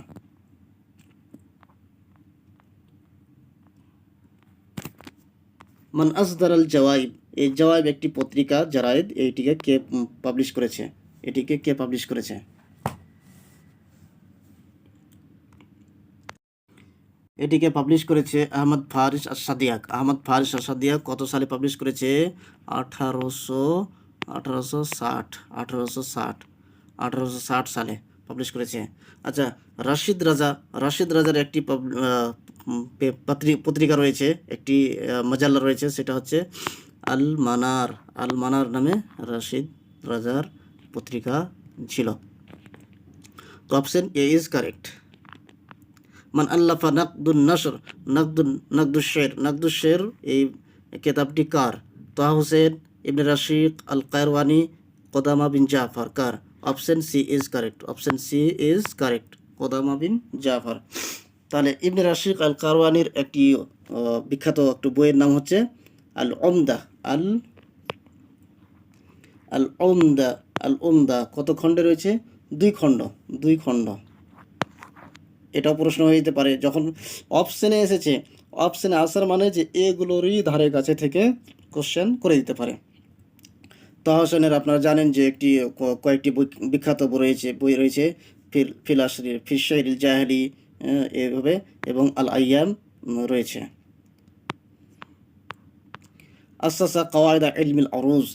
মান আসদার আল জাওয়াইব, এই জাওয়াইব একটি পত্রিকা, জারায়েদ, এইটিকে কে পাবলিশ করেছে? এটিকে কে পাবলিশ করেছে? এটিকে পাবলিশ করেছে আহমদ ফারিস আস-সাদিয়াক। আহমদ ফারিস আস-সাদিয়াক কত সালে পাবলিশ করেছে? 1860 সালে পাবলিশ করেছে। আচ্ছা, রাশিদ রাজার একটি পত্রিকা রয়েছে, একটি মাজাল্লা রয়েছে, সেটা হচ্ছে আল মানার। আল মানার নামে রাশিদ রাজার পত্রিকা ছিল। তো অপশন এ ইজ কারেক্ট। মান আল্লাফা নাকদুন নশর, নাকদুশ শের, এই কিতাবটি কার? Taha Hussein, Ibn Rashid, al Qayrawani, Qudama bin Jafar. কার? Option C is correct. Option C is correct, Qudama bin Jafar. তাহলে ইবনে রাশিদ আল কারওয়ানির একটি বিখ্যাত একটু বইয়ের নাম হচ্ছে আল উমদা। আল উমদা, আল উমদা কত খণ্ডে রয়েছে? 2 খণ্ড, 2 খণ্ড। এটাও প্রশ্ন হয়ে যেতে পারে, যখন অপশনে এসেছে, অপশনে আসার মানে যে এগুলোরই ধারে কাছে থেকে কোশ্চেন করে দিতে পারে। তাহা হোসেনের আপনারা জানেন যে একটি কয়েকটি বিখ্যাত বই রয়েছে, ফিল জাহেলি, এভাবে, এবং আল আইয়াম রয়েছে। আসাসা কাওয়াইদা ইলমুল আরুজ,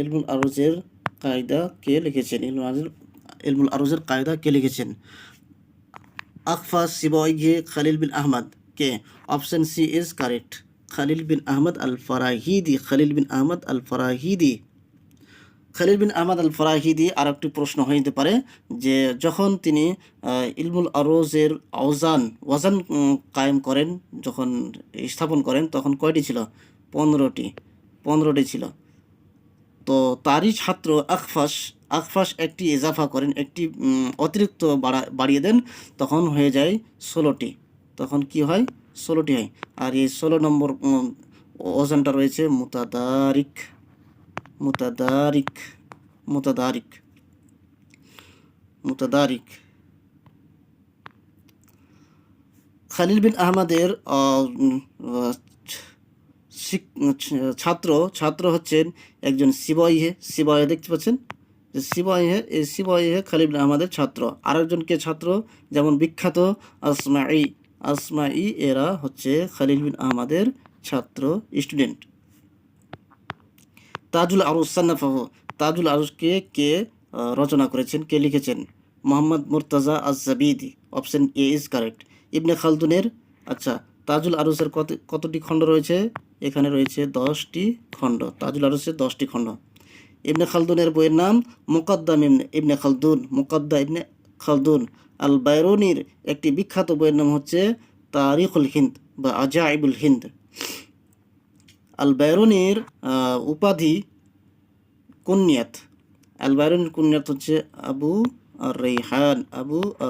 ইলমুল আরুজের কায়দা কে লিখেছেন? ইলমুল আরুজের কায়দা কে লিখেছেন? আকফা সিবাইয়ে খালিল বিন আহমদ। কে? Option C is correct, Khalil bin Ahmad al Farahidi. Khalil bin Ahmad al Farahidi. Khalil bin Ahmad al Farahidi. আর একটি প্রশ্ন হয়ে যেতে পারে যে যখন তিনি ইলমুল আরোজের ওয়াজান কায়েম করেন, যখন স্থাপন করেন, তখন কয়টি ছিল? 15টি ছিল। তো তারই ছাত্র আখফাস একটি ইজাফা করেন, একটি অতিরিক্ত বাড়িয়ে দেন, তখন হয়ে যায় 16টি। তখন কি হয়? 16টি হয়। আর এই 16 নম্বর ওজনটা রয়েছে মুতাদারিক। খালিল বিন আহমদের ছাত্র হচ্ছেন একজন সিবাইহে দেখতে পাচ্ছেন, সিবাইহে খালিল বিন আহমদের ছাত্র। আরেকজনকে ছাত্র, যেমন বিখ্যাত আসমাই, এরা হচ্ছে খালিল বিন আহমদের ছাত্র, স্টুডেন্ট। তাজুল আরুজ সান্নাফাহু, তাজুল আরুজকে কে রচনা করেছেন, কে লিখেছেন? Mohammad Murtaza az Zabidi. Option A is correct. Ibn খালদুনের, আচ্ছা, তাজুল আরুজের কতটি খণ্ড রয়েছে? এখানে রয়েছে 10টি খণ্ড। তাজুল আরুজের 10টি খণ্ড। ইবনে খালদুনের বইয়ের নাম মুকাদ্দাম ইবনে খালদুন। আল বাইরুনির একটি বিখ্যাত বইয়ের নাম হচ্ছে তারিখুল হিন্দ বা আজাইবুল হিন্দ। আল বাইরুনির উপাধি কুনিয়াত। আল বাইরুনির কুনিয়াত হচ্ছে আবু আর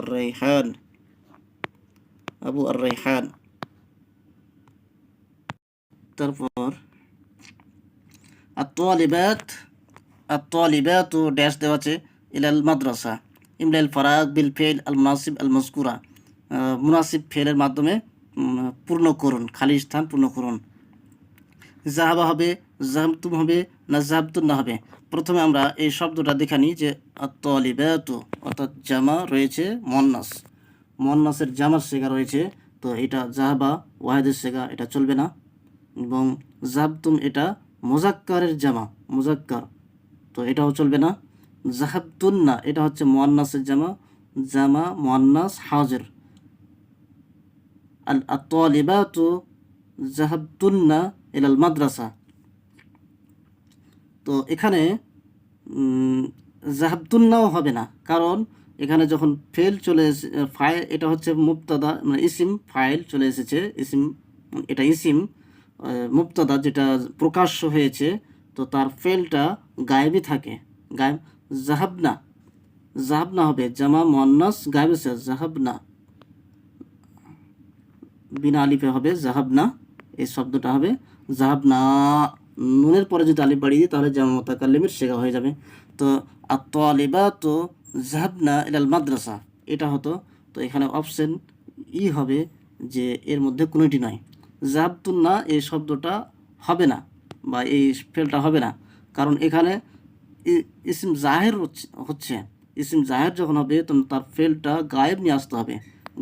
রাইহান। তারপর আত-তালিবাত ড্যাশ দেওয়া আছে ইলাল মাদ্রাসা, ইমলাল ফারাগ বিল ফেল আল মুনাসিব আল মজকুরা। মুনাসিব ফেলের মাধ্যমে পূর্ণ করুন, খালি স্থান পূর্ণ করুন। জাহাবা হবে, জাহাবতুম হবে, না জাহাবতুন না হবে? প্রথমে আমরা এই শব্দটা দেখে নিই যে আত-তালিবাতু, অর্থাৎ জামা রয়েছে মুয়ান্নাসের জামার সেগা রয়েছে, তো এটা জাহাবা ওয়াহিদের সেগা, এটা চলবে না। এবং জাহাবতুম এটা মুজাক্কারের জামা, তো এটাও চলবে না। জাহাবতুন না, এটা হচ্ছে মুয়ান্নাসের জামা মুয়ান্নাস হাজির। আত-তালিবাতু জাহাবতুন্না ইলাল মাদ্রাসা, তো এখানে জাহাবতুন্নাও হবে না, কারণ এখানে যখন ফেল চলে এসে ফাইল, এটা হচ্ছে মুবতাদা মানে ইসিম, ফাইল চলে এসেছে ইসিম, এটা ইসিম মুবতাদা যেটা প্রকাশ্য হয়েছে, তো তার ফেলটা গায়েবই থাকে, গায়েব। জাহাবনা, জাহাবনা হবে জামা মুয়ান্নাস গায়েব আছে, জাহাবনা বিনা আলিফে হবে জাহাবনা, এই শব্দটা হবে জাহাবনা। নুনের পরে যদি আলিফ বাড়িয়ে দিই তাহলে জামা মুতাকাল্লিমের সেগা হয়ে যাবে। তো আত-তালিবাতু যাহাবনা ইলাল মাদ্রাসা এটা হতো। তো এখানে অপশন ই হবে যে এর মধ্যে কোনোটি নয়। যাহাবতুন্না এই শব্দটা হবে না বা এই ফেলটা হবে না, কারণ এখানে ইসিম জাহের হচ্ছে। ইসিম জাহের যখন হবে তখন তার ফেলটা গায়েব নিয়ে আসতে হবে,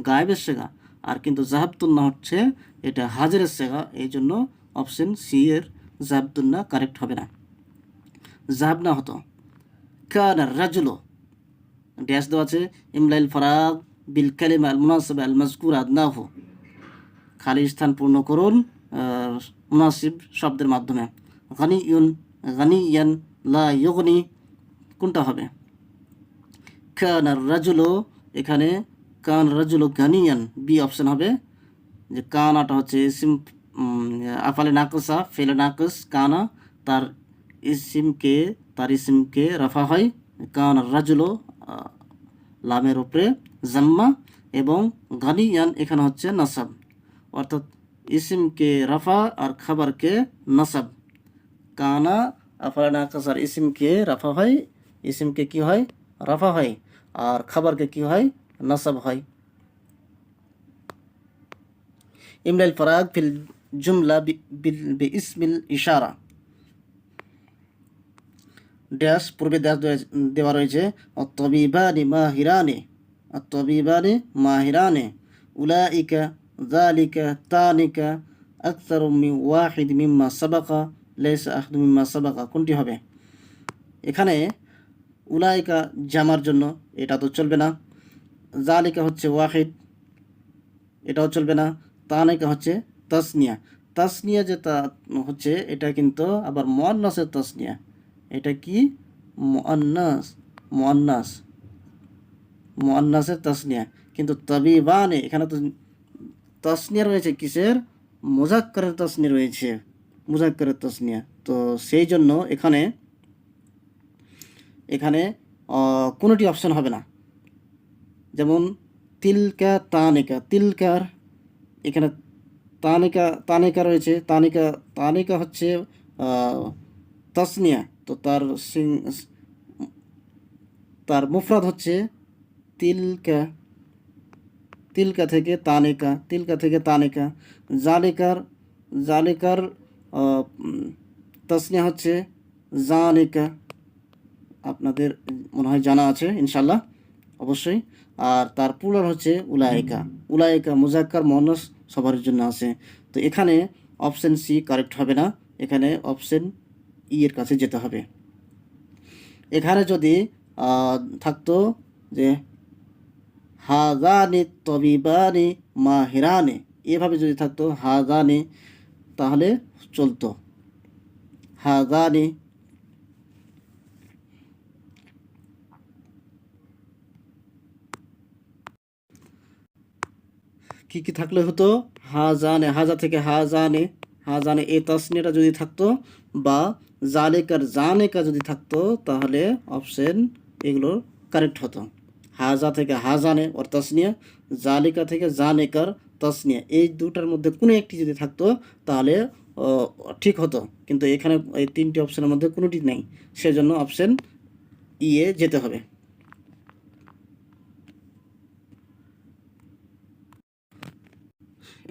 গায়েবের সেগা। আর কিন্তু জাহাবতুন্না হচ্ছে এটা হাজেরের সেগা, এই জন্য অপশন সি এর জাহাবতুন্না কারেক্ট হবে না। জাহাবনা হতো কানা রাজুলু, ড্যাশ দেওয়া আছে, ইমলাইল ফারাগ বিল কালিমা আল মুনাসিবা আল মাযকুরা আদনাহু, খালি স্থান পূর্ণ করুন মুনাসিব শব্দের মাধ্যমে। গানিয়ুন, গানিয়ান, লা ইউগনি, কোনটা হবে? কানা রাজুলু, এখানে কান রাজুলু গানিয়ান, বি অপশন হবে। যে কানাটা হচ্ছে ইসিম আফালে নাকসা, ফেলে নাকস, কানা তার ইসিমকে রাফা হয়, কান রাজুলু লামের উপরে জাম্মা, এবং গানিয়ান এখানে হচ্ছে নাসাব, অর্থাৎ ইসিমকে রাফা আর খাবারকে নাসাব। কানা আফালে নাকসার ইসিমকে রাফা হয়, ইসিমকে কি হয়? রাফা হয়, আর খাবারকে কি হয়? নাসাব হয়। ইমলাল ফারাগ ফিল জুমলা বিইসমিল ইশারা, ড্যাশ পূর্বে ড্যাশ দেওয়া রয়েছে, আত-তাবিবানি মাহিরানে, আত-তাবিবানি মাহিরানে, উলাইকা যালিকা তানিকা আকসারু মিন ওয়াহিদ মিম্মা সাবাকা লাইসা আহাদু মিম্মা সাবাকা, কোনটি হবে? এখানে উলাইকা জামার জন্য এটা তো চলবে না, যালিকা হচ্ছে ওয়াহিদ, এটাও চলবে না, তানিকা হচ্ছে তাসনিয়া, তাসনিয়া যেটা হচ্ছে এটা কিন্তু আবার মুআন্নাসের তাসনিয়া, এটা কি? মুআন্নাস, মুআন্নাস, মুআন্নাসের তাসনিয়া। কিন্তু তাবিবানে এখানে তো তাসনিয়া রয়েছে কিসের? মুযাক্কারের তাসনিয়া রয়েছে, মুযাক্কারের তাসনিয়া। তো সেই জন্য এখানে কোনোটি অপশন হবে না। যেমন তিলকা তানিকা, তিলকার এখানে তানিকা রয়েছে, তানিকা হচ্ছে তাসনিয়া, তো তার মুফরাদ হচ্ছে তিলকা, তিলকা থেকে তানিকা, জালিকার তাসনিয়া হচ্ছে জানিকা, আপনাদের মনে হয় জানা আছে ইনশাল্লাহ, অবশ্যই। আর তার প্লুরাল হচ্ছে উলাইকা মুযাক্কার মুআন্নাস সবার জন্য আছে। তো এখানে অপশন সি কারেক্ট হবে না, এখানে অপশন ই এর কাছে যেতে হবে। এখানে যদি থাকতো যে হাযানি তাবিবানি মাহিরানে, এভাবে যদি থাকতো হাযানি তাহলে চলতো, হাযানি। কি থাকলে হতো? হাজানে, হাজা থেকে হাজানে এই তাসনিয়াটা যদি থাকতো, বা জালেকার জানেকা যদি থাকতো, তাহলে অপশন এগুলো কারেক্ট হতো। হাজা থেকে হাজানে ওর তাসনিয়া, জালিকা থেকে জানেকার তাসনিয়া, এই দুটার মধ্যে কোনো একটি যদি থাকতো তাহলে ঠিক হতো, কিন্তু এখানে এই তিনটি অপশনের মধ্যে কোনোটি নেই, সেজন্য অপশন ইয়ে যেতে হবে।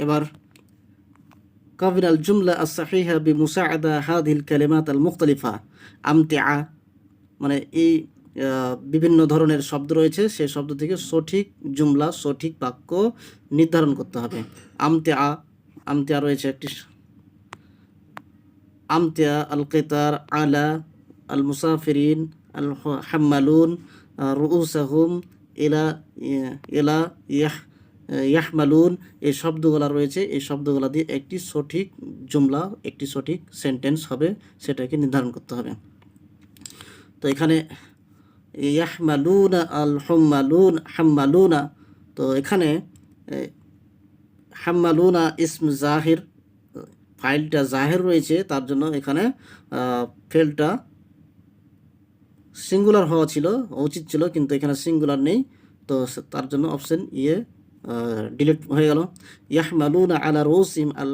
এবার কাবির আল জুমলা as-সাহিহা বিমুসাআদা হাযিহিল কালিমাত আল মুখতালিফা, আমতিআ, মানে এই বিভিন্ন ধরনের শব্দ রয়েছে, সেই শব্দ থেকে সঠিক জুমলা, সঠিক বাক্য নির্ধারণ করতে হবে। আমতিআ রয়েছে একটি, আমতিআ আল কিতার আলা আল মুসাফিরিন আল হাম্মালুন রুউসাহুম ইলা ইয়াহমালুন, এই শব্দগুলো রয়েছে, এই শব্দগুলো দিয়ে একটি সঠিক জুমলা, একটি সঠিক সেন্টেন্স হবে, সেটাকে নির্ধারণ করতে হবে। তো এখানে ইয়াহমালুনা আল হুম্মালুন হাম্মালুনা, তো এখানে এ, হাম্মালুনা ইসম জাহির, ফাইলটা জাহির রয়েছে, তার জন্য এখানে ফেলটা সিঙ্গুলার হওয়া উচিত ছিল, কিন্তু এখানে সিঙ্গুলার নেই, তো তার জন্য অপশন ডিলিট হয়ে গেল। ইয়াহমালুনা আলা রুসিম আল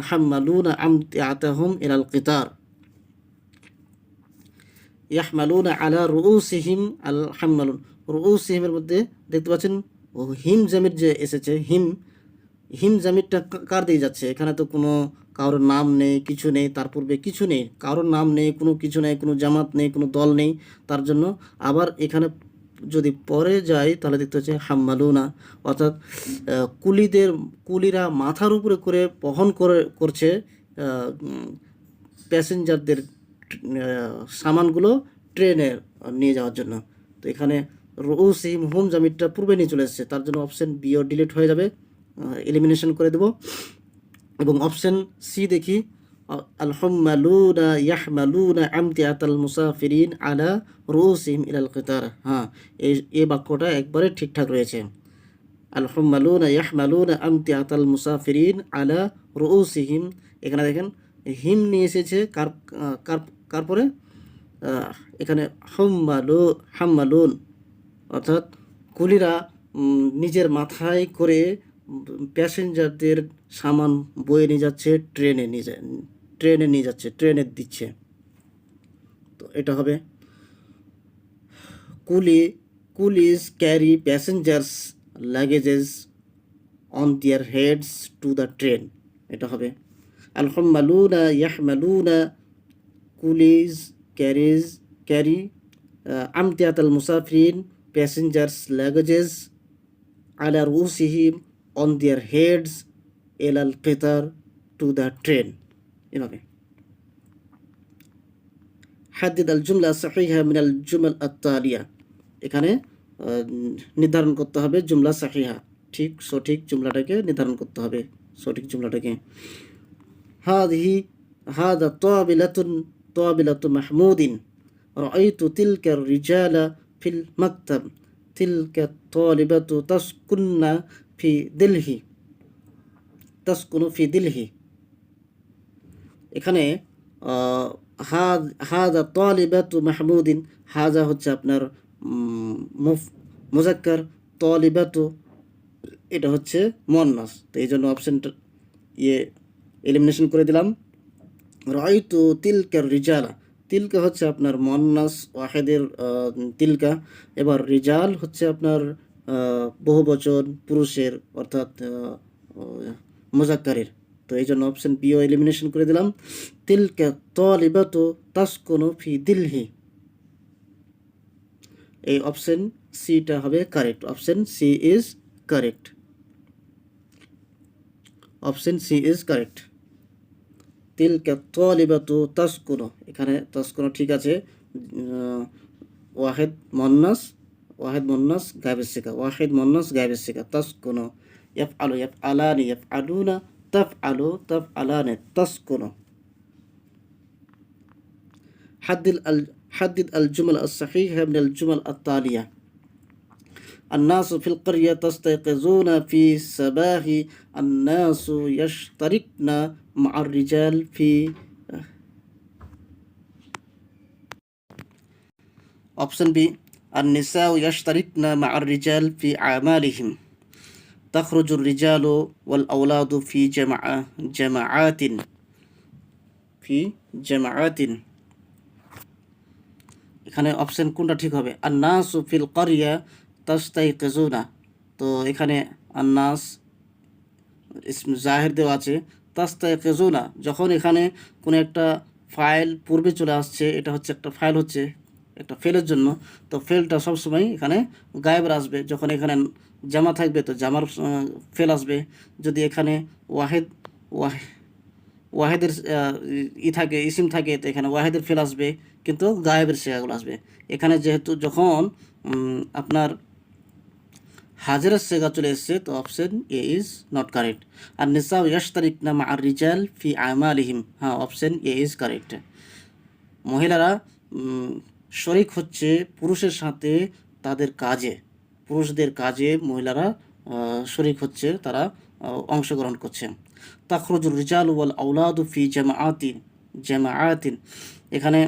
হাম্মালুনা আমতিআতাহুম ইলাল কিতার, ইয়াহমালুনা আলা রুউসিহিম আল হাম্মালুন, রুউসিহিমের মধ্যে দেখতে পাচ্ছেন হিম জামির যে এসেছে, হিম জামিরটা কার দিয়ে যাচ্ছে? এখানে তো কোনো কারোর নাম নেই, কিছু নেই, তার পূর্বে কিছু নেই, কারোর নাম নেই, কোনো কিছু নেই, কোনো জামাত নেই, কোনো দল নেই, তার জন্য আবার এখানে যদি পরে যাই তাহলে দেখতে হচ্ছে হাম্মালুনা, অর্থাৎ কুলিরা মাথার উপরে করে বহন করছে প্যাসেঞ্জারদের সামানগুলো ট্রেনে নিয়ে যাওয়ার জন্য। তো এখানে রুউসিহিম হোম জামিরটা পূর্বে নিয়ে চলে এসেছে, তার জন্য অপশন বিও ডিলিট হয়ে যাবে, এলিমিনেশন করে দেব। এবং অপশন সি দেখি, আল হুম্মালুনা ইয়াহমালুনা আমতিআতাল মুসাফিরিন আলা রুউসিহিম ইলাল কিতার, হ্যাঁ এই বাক্যটা একবারে ঠিকঠাক রয়েছে। আল হুম্মালুনা ইয়াহমালুনা আমতিআতাল মুসাফিরিন আলা রুউসিহিম, এখানে দেখেন হিম নিয়ে এসেছে কার কার কার পরে, এখানে হাম্মালুন, অর্থাৎ কুলিরা নিজের মাথায় করে প্যাসেঞ্জারদের সামান বয়ে নিয়ে যাচ্ছে, ট্রেনে নিয়ে যাচ্ছে, ট্রেনে দিচ্ছে। তো এটা হবে coolies carry passengers luggages on their heads to the train, এটা হবে আল হুম্মালুনা ইয়াহমালুনা কুলিজ ক্যারি আমতিয়াতাল মুসাফিরিন প্যাসেঞ্জার্স লাগেজেস আলা রুউসিহিম অন দেয়ার হেডস এলাল কিতার টু দ্য ট্রেন, এভাবে। হাদ্দিদ আল জুমলা সাহিহা মিনাল জুমাল আত-তালিয়া, এখানে নির্ধারণ করতে হবে জুমলা সাহিহা, সঠিক জুমলাটাকে নির্ধারণ করতে হবে, সঠিক জুমলাটাকে। হাদা তাবিলাতু মাহমুদিন রাআইতু তিলকা রিজালা ফিল মাকতাব তিলকা তালিবাতু তাসকুনু ফি দিলহি, এখানে হাদা তালিবাতু মাহমুদিন, হাজা হচ্ছে আপনার মুজাক্কার, তালিবাতু এটা হচ্ছে মুয়ান্নাস, তো এই জন্য অপশনটা এলিমিনেশন করে দিলাম। রাআইতু তিলকা রিজালা, তিলকা হচ্ছে আপনার মুয়ান্নাস ওয়াহিদের তিলকা, এবার রিজাল হচ্ছে আপনার বহুবচন পুরুষের, অর্থাৎ মুজাক্কারের, তো এই জন্য অপশন বিও এলিমিনেশন করে দিলাম। তিলকা তালিবাতু তাসকুনু ফি দিলহি, এই অপশন সিটা হবে correct, option C is correct, option C is correct. তিলকা তালিবাতু তাসকুনু, এখানে তাসকুনু ঠিক আছে, ওয়াহিদ মুন্নাস গায়েবের সিগা, ওয়াহিদ মুন্নাস গায়েবের সিগা, তাসকুনু ইয়াফআলু ইয়াফআলানি ইয়াফআলুনা তাফআলানি তাসকুনু। حدد الجمل الصحيحة من الجمل التالية. الناس في القرية تستيقظون في الصباح الناس يشتركن مع الرجال في Option B النساء يشتركن مع الرجال في أعمالهم تخرج الرجال والأولاد في جماعات এখানে অপশন কোনটা ঠিক হবে? আন্নাসু ফিল কারিয়া তাস্তাইকিজুনা, তো এখানে আন্নাস ইসম জাহির দেওয়া আছে, তাস্তাইকিজুনা যখন এখানে কোনো একটা ফাইল পূর্বে চলে আসছে, এটা হচ্ছে একটা ফাইল, হচ্ছে একটা ফেলের জন্য, তো ফেলটা সবসময় এখানে গায়েবের আসবে, যখন এখানে জামা থাকবে তো জামার ফেল আসবে, যদি এখানে ওয়াহেদের থাকে ইসিম থাকে তো এখানে ওয়াহেদের ফেল আসবে, কিন্তু গায়েবের সেগাগুলো আসবে। এখানে যেহেতু যখন আপনার হাজিরের সেগা চলে এসছে, তো option A is not correct. আর নিসা ইয়াশতারিকনা মা আর রিজাল ফি আমালিহিম, হ্যাঁ অপশন এ ইজ কারেক্ট। মহিলারা শরিক হচ্ছে পুরুষের সাথে তাদের কাজে, পুরুষদের কাজে মহিলারা শরিক হচ্ছে, তারা অংশগ্রহণ করছে। তাখরুজুর রিজাল ওয়াল আউলাদু ফি জামাআতিন, জামাআতিন এখানে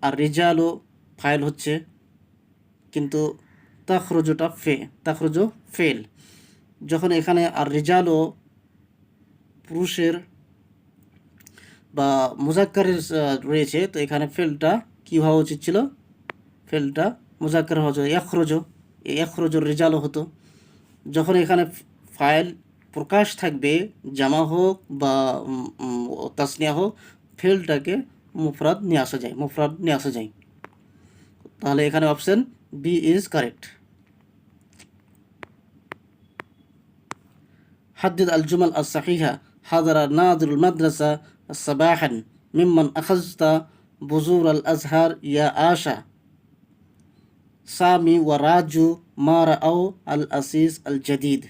আর রিজালও ফাইল হচ্ছে, কিন্তু তাখরুজু ফেল। যখন এখানে আর রিজালও পুরুষের বা মুজাক্কারের রয়েছে, তো এখানে ফেলটা কী হওয়া উচিত ছিল? ফেলটা মুজাক্কার হওয়া উচিত, ইয়াখরুজুর রিজালও হতো। যখন এখানে ফাইল প্রকাশ থাকবে, জামা হোক বা তাসনিয়া হোক, ফেলটাকে মুফরাদ নিয়ে আসা যায়। তাহলে এখানে অপশন বি ইজ কারেক্ট। حدد الجمل الصحيحة. حضر ناظر المدرسة صباحا ممن أخذت بذور الأزهار يا آشا. سامي وراجو ما رأوا الأسيس الجديد.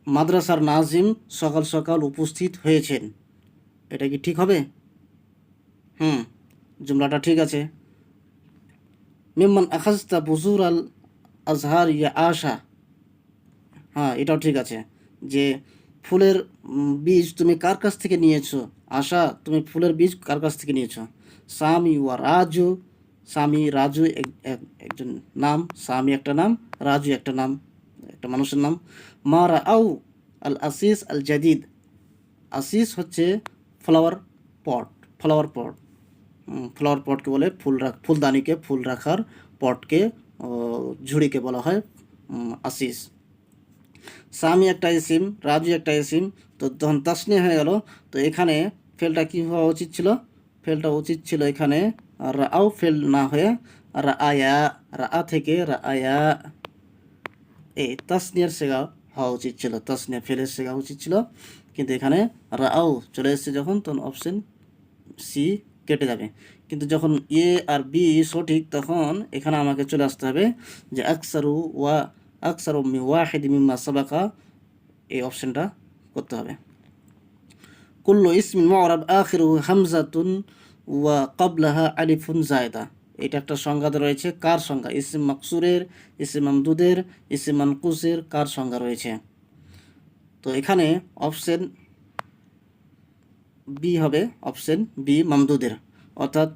মাদ্রাসার নাজিম সকাল সকাল উপস্থিত হয়েছেন, এটা কি ঠিক হবে? জুমলাটা ঠিক আছে। মিম্মান আখাজতা বুজুর আল আজহার ইয়া আশা, হ্যাঁ এটাও ঠিক আছে, যে ফুলের বীজ তুমি কার কাছ থেকে নিয়েছো? আশা, তুমি ফুলের বীজ কার কাছ থেকে নিয়েছো? সামি ওয়া রাজু, সামি রাজু একজন নাম, সামি একটা নাম, রাজু একটা নাম, একটা মানুষের নাম। মারা আউ আল আসিস আল জাদিদ, আসিস হচ্ছে ফ্লাওয়ার পট, ফ্লাওয়ার পটকে বলে ফুলদানিকে, ফুল রাখার পটকে, ঝুড়িকে বলা হয় আসিস। সামি একটা ইসিম, রাজু একটা ইসিম, তো তখন তাসনিয়া হয়ে গেল। তো এখানে ফেলটা কী হওয়া উচিত ছিল? ফেলটা উচিত ছিল এখানে রাআও ফেল না হয়ে রাআয়া, রাআ থেকে রাআয়া, এই তাসনিয়ার সেগা হওয়া উচিত ছিল, তাসনিয়া ফেলের সেগা উচিত ছিল, কিন্তু এখানে রাআও চলে এসেছে যখন, তখন অপশন সি কেটে যাবে। কিন্তু যখন এ আর বি সঠিক, তখন এখানে আমাকে চলে আসতে হবে যে আকসারু মি ওয়াহিদ মিম্মা সাবাকা, এই অপশনটা করতে হবে। কুল্লু ইসমিন মু'রাব আখিরুহু হামজাতুন ওয়া ক্বাবলাহা আলিফুন জায়দা, এটা একটা সংজ্ঞা রয়েছে। কার সংজ্ঞা? ইসম মাকসুরের, ইসম মামদুদের, ইসম মানকুসের, কার সংজ্ঞা রয়েছে? তো এখানে অপশন বি হবে, অপশন বি মামদুদের, অর্থাৎ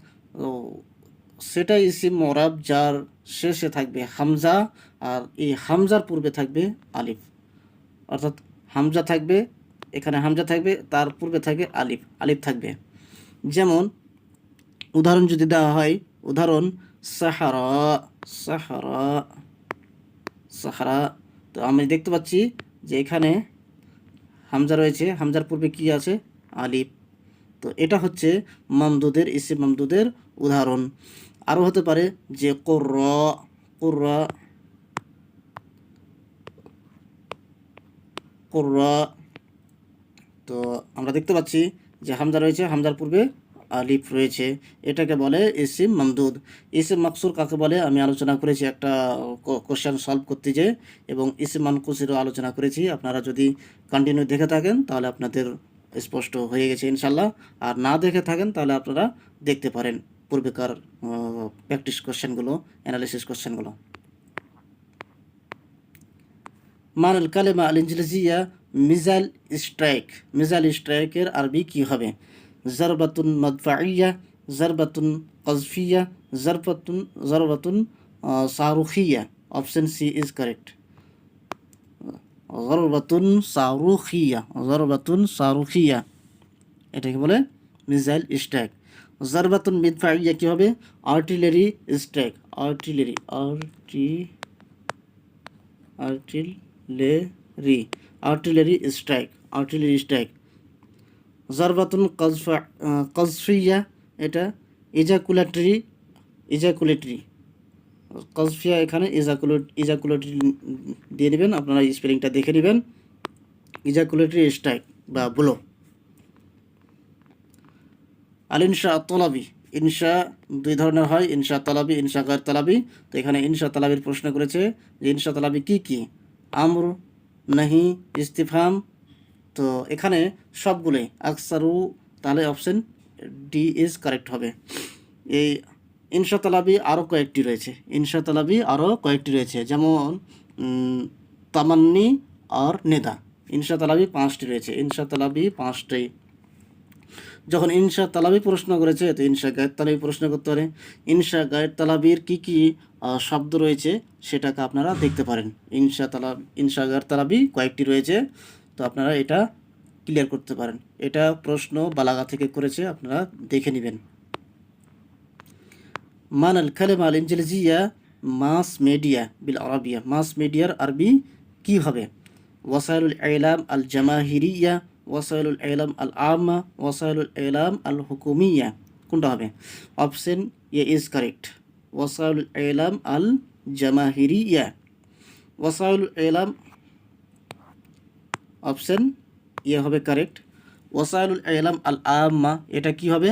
সেটা ইসিম মু'রাব যার শেষে থাকবে হামজা, আর এই হামজার পূর্বে থাকবে আলিফ, অর্থাৎ হামজা থাকবে, এখানে হামজা থাকবে, তার পূর্বে থাকবে আলিফ থাকবে। যেমন উদাহরণ যদি দেওয়া হয়, উদাহরণ সাহারা, সাহারা, সাহারা, তো আমি দেখতে পাচ্ছি যে এখানে হামজা রয়েছে, হামজার পূর্বে কি আছে? আলিফ। তো এটা হচ্ছে মামদুদের, ইসিম মামদুদের উদাহরণ। আরও হতে পারে যে কুররা, কুররা, কুররা, তো আমরা দেখতে পাচ্ছি যে হামজা রয়েছে, হামজার পূর্বে আলিফ রয়েছে, এটাকে বলে ইসিম মামদুদ। ইসিম মাকসুর কাকে বলে আমি আলোচনা করেছি একটা কোশ্চেন সলভ করতে যেয়ে, এবং ইসিম মানকুসেরও আলোচনা করেছি। আপনারা যদি কন্টিনিউ দেখে থাকেন তাহলে আপনাদের স্পষ্ট হয়ে গেছে ইনশাল্লাহ, আর না দেখে থাকেন তাহলে আপনারা দেখতে পারেন পূর্বেকার প্র্যাকটিস কোশ্চেনগুলো, অ্যানালিসিস কোশ্চেনগুলো। মানাল কালেমা আল ইংরেজিয়া মিজাইল স্ট্রাইক, মিজাইল স্ট্রাইকের আরবি কী হবে? জারবাতুন মাদফাইয়া, জারবাতুন কজফিয়া, জারবাতুন সারুখিয়া। অপশন সি ইজ কারেক্ট, জারবাতুন সারুখিয়া, জারবাতুন সারুখিয়া, এটাকে বলে মিসাইল স্ট্রাইক। জারবাতুন মিদফাইয়া কী হবে? Artillery strike, artillery, artillery strike, artillery strike. জারবাতুন কজফিয়া, এটা ইজাকুলেটরি, কজফিয়া, এখানে ইজাকুলেটরি দিয়ে নেবেন, আপনারা স্পেলিংটা দেখে নেবেন, ইজাকুলেটরি স্ট্রাইক বা ব্লো। আল ইনশা তলাবি, ইনশা দুই ধরনের হয়, ইনশা তলাবি, ইনশা গায়র তলাবি। তো এখানে ইনশা তলাবির প্রশ্ন করেছে যে ইনশা তলাবি কী কী? আমর, নাহি, ইস্তিফহাম। তো এখানে সবগুলোই আকসারু, তাহলে অপশন ডি ইজ কারেক্ট হবে। এই ইনশা তালাবি আরও কয়েকটি রয়েছে, ইনশা তালাবি আরও কয়েকটি রয়েছে, যেমন তামান্নি আর নেদা। ইনশা তালাবি 5টি রয়েছে, ইনশা তালাবি 5টি। যখন ইনশা তালাবি প্রশ্ন করেছে তো ইনশা গায়ের তালাবি প্রশ্ন করতে পারে। ইনশা গায়ের তালাবির কী কী শব্দ রয়েছে সেটাকে আপনারা দেখতে পারেন। ইনশা গায়ের তালাবি কয়েকটি রয়েছে, তো আপনারা এটা ক্লিয়ার করতে পারেন। এটা প্রশ্ন বালাগা থেকে করেছে, আপনারা দেখে নেবেন। মান আল কালেমা আল ইনজলিজিয়া মাস মিডিয়া বিল আরবিয়া, মাস মিডিয়ার আরবি কি হবে? ওয়াসাইলুল ইলাম আল জামাহিরিয়া, ওয়াসাইলুল ইলাম আল আমা, ওয়াসাইলুল ইলাম আল হুকুমিয়া, কোনটা হবে? অপশন এ ইজ কারেক্ট, ওয়াসাইলুল ইলাম আল জামাহিরিয়া। ওয়াসাইলুল ইলাম, অপশন এ হবে কারেক্ট। ওয়াসাইলুল ইলাম আল আমা, এটা কি হবে?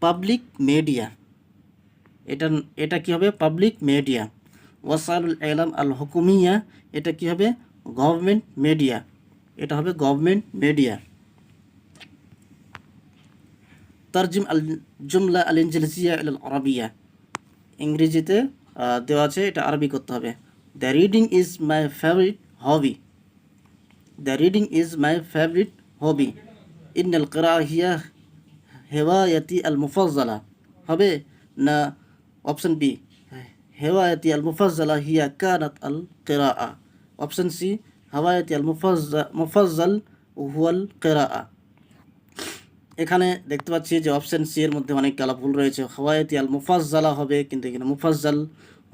পাবলিক মিডিয়া, এটা কি হবে? Public media. ওয়াসাইলুল ইলাম আল হুকুমিয়া, এটা কি হবে? গভর্নমেন্ট মিডিয়া, এটা হবে গভর্নমেন্ট মিডিয়া। তারজিম আল জুমলা আল ইনজলিজিয়া ইলাল আরাবিয়া, ইংরেজিতে দেওয়া আছে, এটা আরবি করতে হবে। The reading is my favourite hobby, the reading is my favourite hobby. ইন্নাল কিরাআ হিয়া হেওয়ায়াতি আল মুফাজ্জালা হবে না অপশন বি হেওয়ায়াতি আল মুফাজ্জালা হিয়া কানাত আল কিরাআ? অপশন সি হাওয়ায়াতি আল মুফাজ্জাল হুয়াল কিরাআ। এখানে দেখতে পাচ্ছি যে অপশন সি এর মধ্যে অনেক কালা ভুল রয়েছে। হাওয়ায়াতি আল মুফাজ্জালা হবে, কিন্তু এখানে মুফাজ্জাল।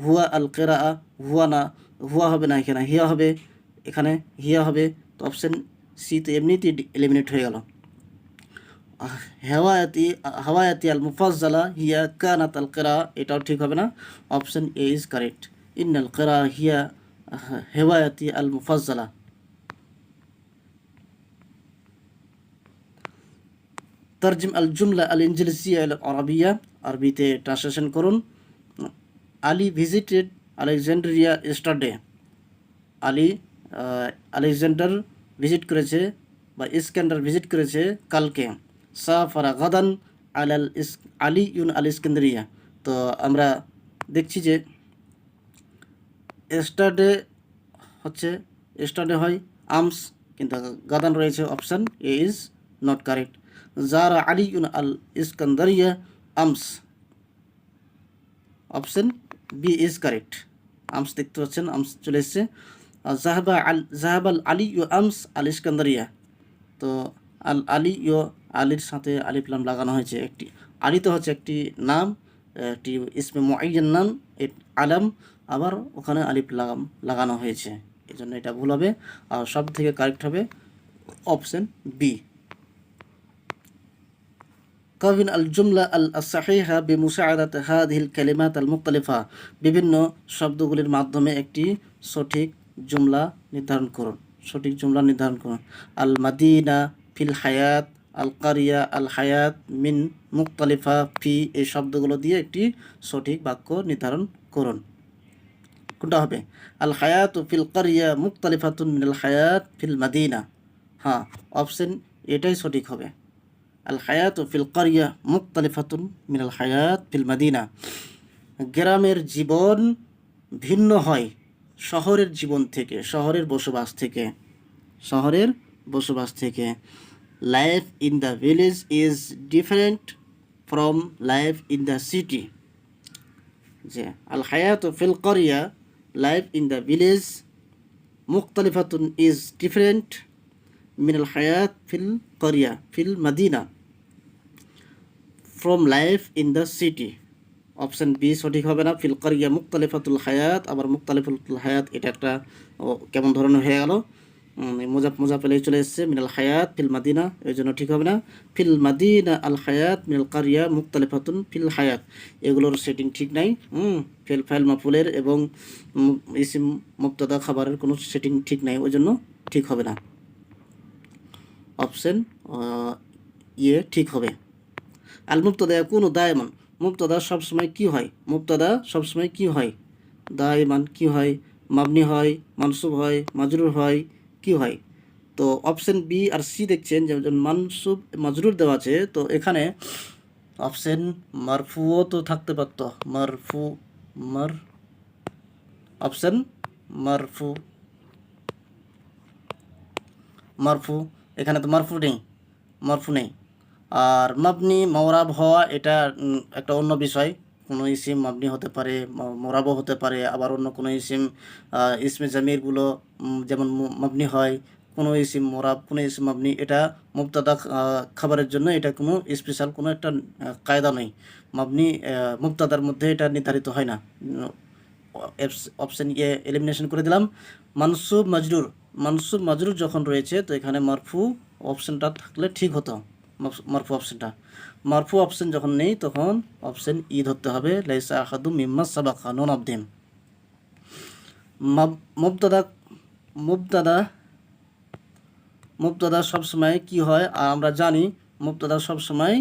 হুয়া আল কিরাআ, হুয়া না, হুয়া হবে না, এখানে হিয়া হবে, এখানে হিয়া হবে। তো অপশন সি তো এমনিতেই এলিমিনেট হয়ে গেল। হাওয়ায়াতি আল মুফাজ্জালা হিয়া কানাত আল কিরাআ, এটাও ঠিক হবে না, অপশন এ ইজ কারেক্ট। ইন্নাল কিরাআ হিয়া হেওয়ায়াতি আল মুফাজ্জালা। তারজিম আল জুমলা আল ইনজলিজিয়া আল আরাবিয়া, আরবিতে ট্রান্সলেশন করুন। Ali visited Alexandria ইস্টারডে, Ali Alexander visit করেছে বা ইস্কান্ডার ভিজিট করেছে কালকে। সাফারা গাদান আলী ইউন আল ইস্কান্দ্রিয়া, তো আমরা দেখছি যে এস্টারডে হচ্ছে, এস্টারডে হয় আমস, কিন্তু গাদান রয়েছে, option A is not correct. জারা আলী ইউন আল ইস্কান্দারিয়া আমস, অপশন বি ইজ কারেক্ট। আমস দেখতে পাচ্ছেন, আমস চলে এসছে। জাহাবাল আলী ইউ আমস আল ইস্কান্দারিয়া, তো আল আলী ইউ, আলীর সাথে আলিফ লাম লাগানো হয়েছে। একটি আলী তো হচ্ছে একটি নাম, একটি ইসমে মুআয়্যান নাম, আলাম, আবার ওখানে আলিফ লাগানো হয়েছে, এই জন্য এটা ভুল হবে। আর সব থেকে কারেক্ট হবে অপশন বি। কাবিন আল জুমলা আল সাহিহা বিমুসাআদাত হাদিহিল কালিমাত আল মুখতালিফা, বিভিন্ন শব্দগুলির মাধ্যমে একটি সঠিক জুমলা নির্ধারণ করুন, সঠিক জুমলা নির্ধারণ করুন। আল মাদিনা ফিল হায়াত, আল কারিয়া আল হায়াত মিন মুখতালিফা ফি, এই শব্দগুলো দিয়ে একটি সঠিক বাক্য নির্ধারণ করুন। কোনটা হবে? আল হায়াত ফিল কারিয়া মুখতালিফাতুন মিনাল হায়াত ফিল মাদিনা, হ্যাঁ অপশন এটাই সঠিক হবে। আল হায়াত ফিল কারিয়া মুখতালিফাতুন মিনাল হায়াত ফিল মাদিনা, গ্রামের জীবন ভিন্ন হয় শহরের জীবন থেকে, শহরের বসবাস থেকে, শহরের বসবাস থেকে। Life in the village is different from life in the city, যে আল হায়াত ফিল কারিয়া, লাইফ ইন দ্য ভিলেজ মুখতালিফাতুন ইজ ডিফারেন্ট মিনাল হায়াত ফিল কারিয়া ফিল মাদিনা from life in the city, option B সঠিক হবে না। ফিল কারিয়া মুখতালিফাতুল হায়াত, আবার মুখতালিফাতুল হায়াত এটা একটা কেমন ধরনের হয়ে গেল, মোজা পেলেই চলে এসছে। মিনাল হায়াত ফিল মাদিনা, এই জন্য ঠিক হবে না। ফিল মাদিনা আল হায়াত মিনাল কারিয়া মুখতালিফাতুন ফিল হায়াত, এগুলোর সেটিং ঠিক নাই। ফেল ফাইল মাফুলের এবং ইসিম মুবতাদা খাবারের কোনো সেটিং ঠিক নাই, ওই জন্য ঠিক হবে না, অপশন ইয়ে ঠিক হবে। আল মুবতাদা ইয়াকুনু দায়মান, মুবতাদা সবসময় কি হয়? মুবতাদা সবসময় কি হয়? দায়মান কি হয়? মাবনি হয়, মানসুব হয়, মাজরুর হয়, কি হয়? তো অপশন বি আর সি দেখছেন, যেমন মানসুব মাজরুর দেওয়া আছে, তো এখানে অপশন মারফুও তো থাকতে পারতো, মারফু, মার, অপশন মারফু, মারফু, এখানে তো মারফু নেই, মারফু নেই। আর মাবনি মওরাব হওয়া এটা একটা অন্য বিষয়। কোনো ইসিম মাবনি হতে পারে, মোরাবও হতে পারে, আবার অন্য কোনো ইসিম ইসমে জামিরগুলো যেমন মাবনি হয়, কোনো ইসিম মোরাব, কোনো ইসিম মাবনি। এটা মুবতাদা খাবারের জন্য এটা কোনো স্পেশাল কোনো একটা কায়দা নেই। মাবনি মুবতাদার মধ্যে এটা নির্ধারিত হয় না। অপশন এ এলিমিনেশন করে দিলাম। মানসুব মাজরুর, মানসুব মাজরুর যখন রয়েছে তো এখানে মারফু অপশনটা থাকলে ঠিক হতো, মারফু অপশনটা। মারফু অপশন যখন নেই তখন অপশন ই ধরতে হবে, লাইসা আহাদু মিম্মা সাবাকা, নন অফ দেম। মুবতাদা, মুবতাদা, মুবতাদা সবসময় কি হয় আমরা জানি, মুবতাদা সবসময়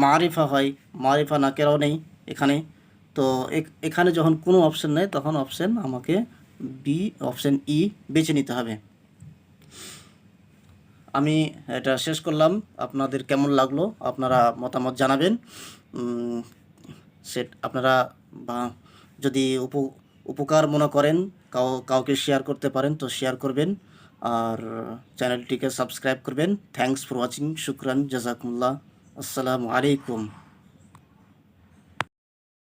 মারিফা হয়, মারিফা নাকেরাও নেই এখানে। তো এখানে যখন কোনো অপশন নেই তখন অপশন আমাকে বি, অপশন ই বেছে নিতে হবে। আমি এটা শেষ করলাম। আপনাদের কেমন লাগলো আপনারা মতামত জানাবেন। আপনারা বা যদি উপকার মনে করেন, কাউকে শেয়ার করতে পারেন তো শেয়ার করবেন, আর চ্যানেলটিকে সাবস্ক্রাইব করবেন। থ্যাংকস ফর ওয়াচিং, শুকরান, জাজাকুমুল্লাহ, আসসালামু আলাইকুম।